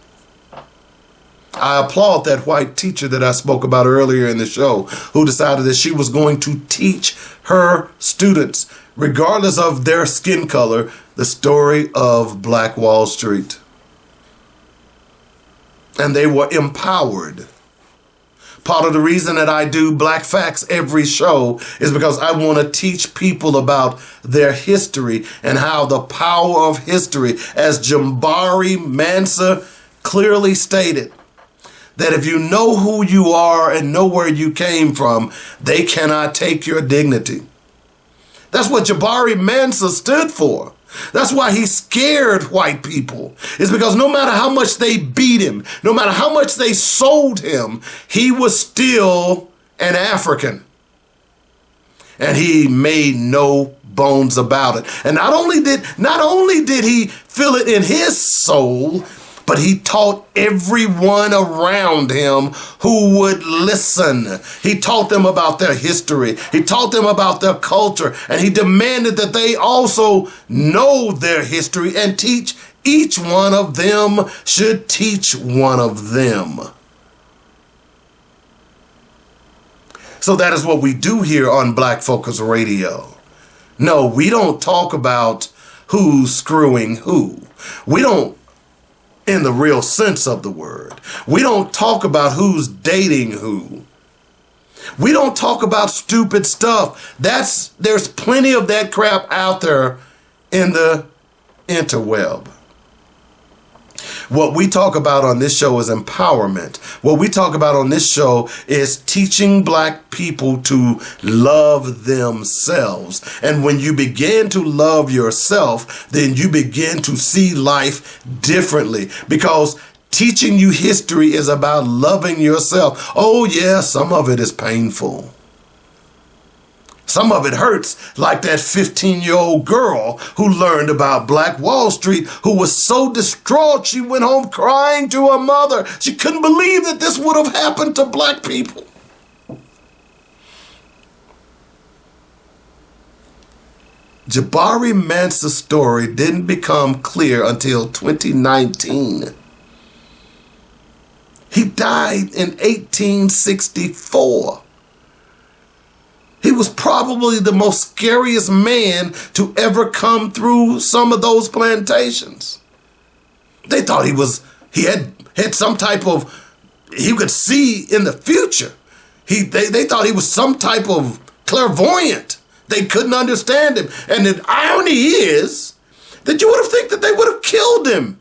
I applaud that white teacher that I spoke about earlier in the show who decided that she was going to teach her students, regardless of their skin color, the story of Black Wall Street. And they were empowered Part of the reason that I do Black Facts every show is because I want to teach people about their history and how the power of history, as Jabari Mansa clearly stated, that if you know who you are and know where you came from, they cannot take your dignity. That's what Jabari Mansa stood for. That's why he scared white people. It's because no matter how much they beat him, no matter how much they sold him, he was still an African. And he made no bones about it. And not only did he feel it in his soul, but he taught everyone around him who would listen. He taught them about their history. He taught them about their culture. And he demanded that they also know their history and teach each one of them, should teach one of them. So that is what we do here on Black Focus Radio. No, we don't talk about who's screwing who. We don't, in the real sense of the word. We don't talk about who's dating who. We don't talk about stupid stuff. There's plenty of that crap out there in the interweb. What we talk about on this show is empowerment. What we talk about on this show is teaching Black people to love themselves. And when you begin to love yourself, then you begin to see life differently, because teaching you history is about loving yourself. Oh yeah, some of it is painful. Some of it hurts, like that 15-year-old girl who learned about Black Wall Street, who was so distraught she went home crying to her mother. She couldn't believe that this would have happened to Black people. Jabari Mansa's story didn't become clear until 2019. He died in 1864. He was probably the most scariest man to ever come through some of those plantations. They thought he had some type of, he could see in the future. They thought he was some type of clairvoyant. They couldn't understand him. And the irony is that you would have think that they would have killed him.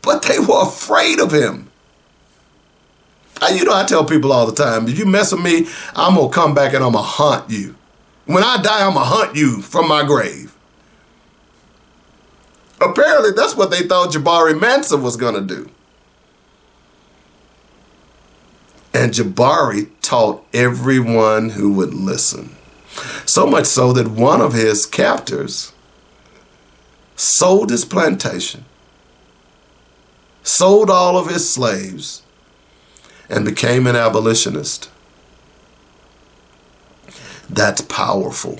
But they were afraid of him. I tell people all the time, if you mess with me, I'm going to come back and I'm going to haunt you. When I die, I'm going to hunt you from my grave. Apparently, that's what they thought Jabari Mansa was going to do. And Jabari taught everyone who would listen. So much so that one of his captors sold his plantation, sold all of his slaves, and became an abolitionist. That's powerful.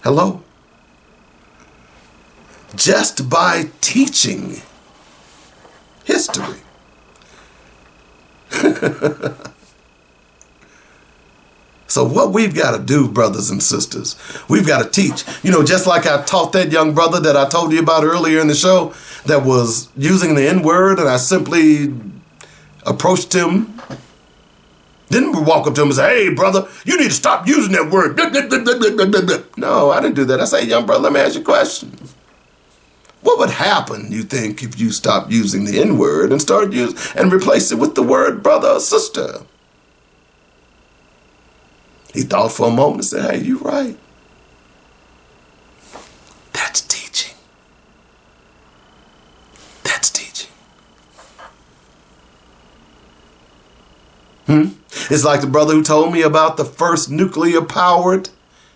Hello? Just by teaching history. So what we've got to do, brothers and sisters, we've got to teach. Just like I taught that young brother that I told you about earlier in the show that was using the N-word, and I simply approached him, didn't walk up to him and say, hey, brother, you need to stop using that word. No, I didn't do that. I say, young brother, let me ask you a question. What would happen, you think, if you stopped using the N-word and started using and replaced it with the word brother or sister? He thought for a moment and said, hey, you're right. That's teaching. That's teaching. It's like the brother who told me about the first nuclear-powered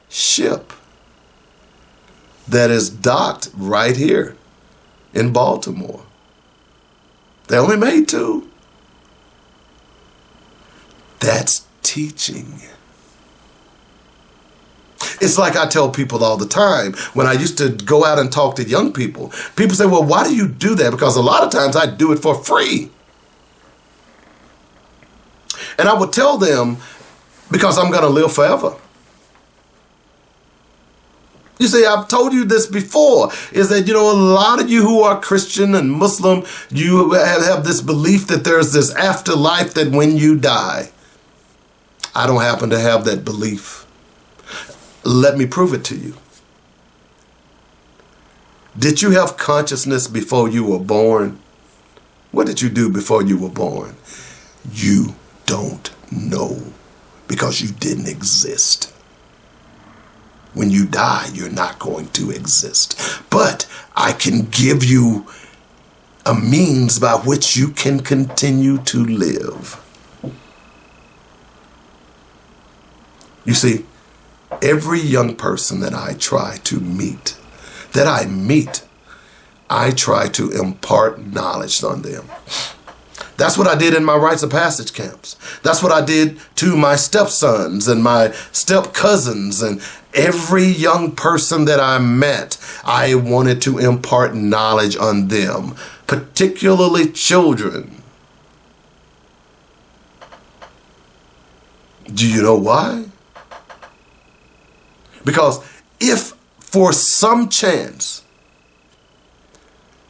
ship that is docked right here in Baltimore. They only made 2. That's teaching. It's like I tell people all the time when I used to go out and talk to young people. People say, well, why do you do that? Because a lot of times I do it for free. And I would tell them, because I'm going to live forever. You see, I've told you this before, is that, a lot of you who are Christian and Muslim, you have this belief that there's this afterlife, that when you die. I don't happen to have that belief. Let me prove it to you. Did you have consciousness before you were born? What did you do before you were born? You don't know, because you didn't exist. When you die, you're not going to exist. But I can give you a means by which you can continue to live. You see, every young person that I try to meet, I try to impart knowledge on them. That's what I did in my rites of passage camps. That's what I did to my stepsons and my step cousins and every young person that I met. I wanted to impart knowledge on them, particularly children. Do you know why? Because if for some chance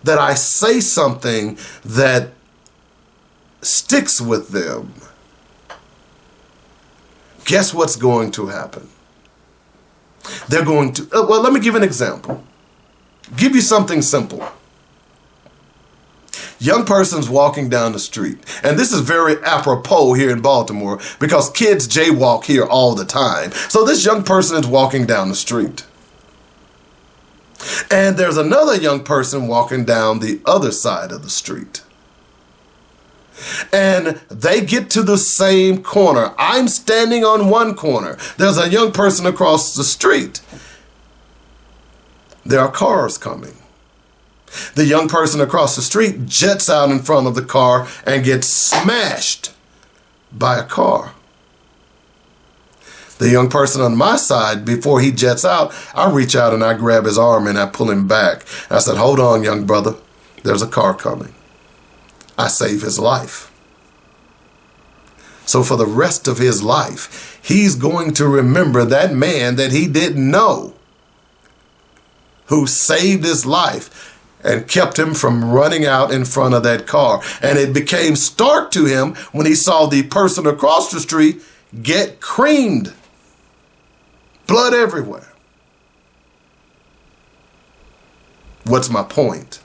that I say something that sticks with them, guess what's going to happen? They're going to, well, let me give an example. Give you something simple. Young person's walking down the street, and this is very apropos here in Baltimore because kids jaywalk here all the time. So this young person is walking down the street. And there's another young person walking down the other side of the street. And they get to the same corner. I'm standing on one corner. There's a young person across the street. There are cars coming. The young person across the street jets out in front of the car and gets smashed by a car. The young person on my side, before he jets out, I reach out and I grab his arm and I pull him back. I said, hold on, young brother. There's a car coming. I save his life. So for the rest of his life, he's going to remember that man that he didn't know, who saved his life and kept him from running out in front of that car. And it became stark to him when he saw the person across the street get creamed. Blood everywhere. What's my point?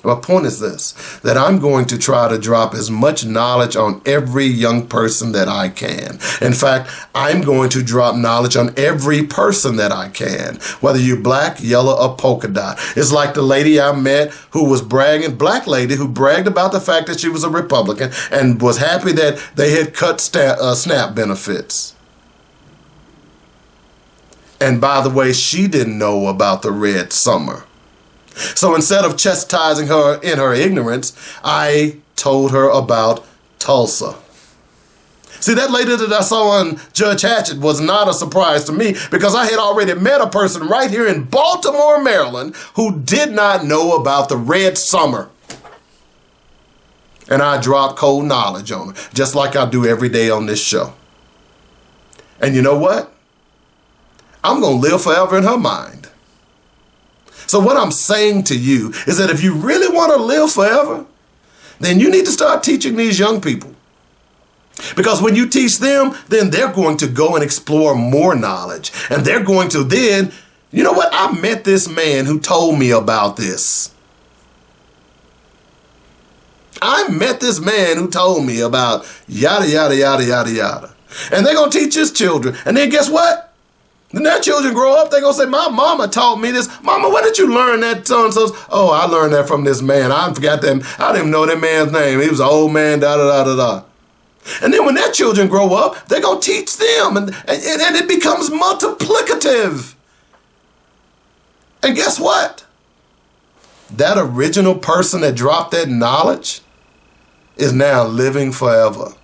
My point is this, that I'm going to try to drop as much knowledge on every young person that I can. In fact, I'm going to drop knowledge on every person that I can, whether you're black, yellow, or polka dot. It's like the lady I met who was bragging, black lady who bragged about the fact that she was a Republican and was happy that they had cut SNAP benefits. And by the way, she didn't know about the Red Summer. So instead of chastising her in her ignorance, I told her about Tulsa. See, that lady that I saw on Judge Hatchett was not a surprise to me because I had already met a person right here in Baltimore, Maryland, who did not know about the Red Summer. And I dropped cold knowledge on her, just like I do every day on this show. And you know what? I'm going to live forever in her mind. So what I'm saying to you is that if you really want to live forever, then you need to start teaching these young people. Because when you teach them, then they're going to go and explore more knowledge. And they're going to then, you know what? I met this man who told me about this. I met this man who told me about yada, yada, yada, yada, yada. And they're going to teach his children. And then guess what? When their children grow up, they're going to say, my mama taught me this. Mama, where did you learn that? So-and-so? Oh, I learned that from this man. I forgot that. I didn't even know that man's name. He was an old man, da-da-da-da-da. And then when their children grow up, they're going to teach them. And it becomes multiplicative. And guess what? That original person that dropped that knowledge is now living forever.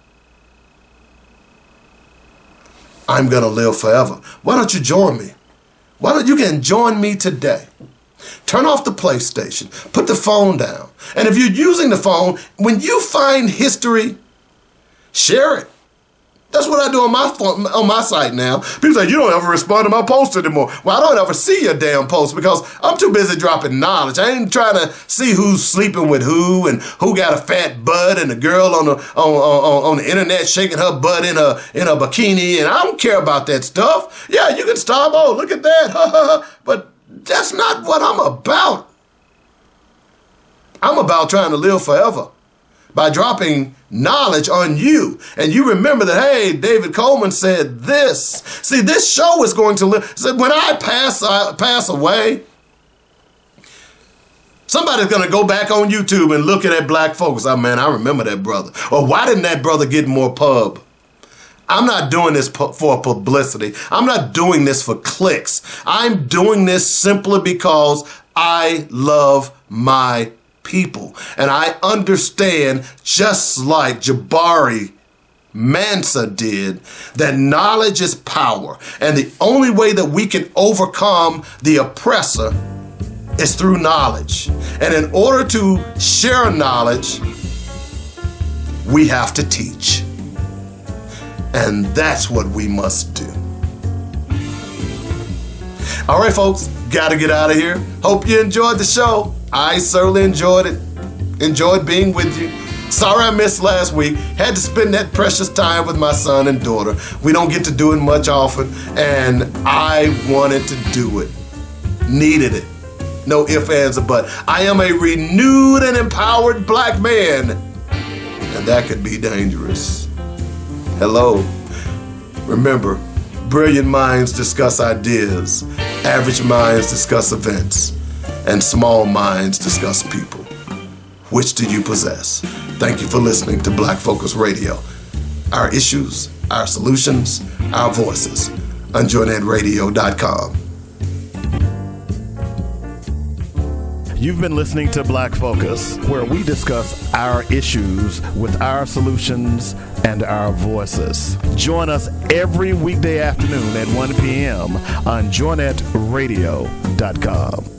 I'm going to live forever. Why don't you join me? Why don't you can join me today? Turn off the PlayStation. Put the phone down. And if you're using the phone, when you find history, share it. That's what I do on my site now. People say, you don't ever respond to my post anymore. Well, I don't ever see your damn post because I'm too busy dropping knowledge. I ain't trying to see who's sleeping with who and who got a fat butt and the girl on the internet shaking her butt in a bikini, and I don't care about that stuff. Yeah, you can stop. Oh, look at that. But that's not what I'm about. I'm about trying to live forever by dropping knowledge on you. And you remember that, hey, David Coleman said this. See, this show is going to live. So when I pass away, somebody's going to go back on YouTube and look at that Black Focus. Oh, man, I remember that brother. Or why didn't that brother get more pub? I'm not doing this for publicity. I'm not doing this for clicks. I'm doing this simply because I love my people. And I understand, just like Jabari Mansa did, that knowledge is power. And the only way that we can overcome the oppressor is through knowledge. And in order to share knowledge, we have to teach. And that's what we must do. All right, folks, got to get out of here. Hope you enjoyed the show. I certainly enjoyed it. Enjoyed being with you. Sorry I missed last week. Had to spend that precious time with my son and daughter. We don't get to do it much often, and I wanted to do it. Needed it. No ifs, ands, or buts. I am a renewed and empowered black man, and that could be dangerous. Hello. Remember, brilliant minds discuss ideas, average minds discuss events, and small minds discuss people. Which do you possess? Thank you for listening to Black Focus Radio. Our issues, our solutions, our voices. UnjoinedRadio.com. You've been listening to Black Focus, where we discuss our issues with our solutions and our voices. Join us every weekday afternoon at 1 p.m. on JoinedRadio.com.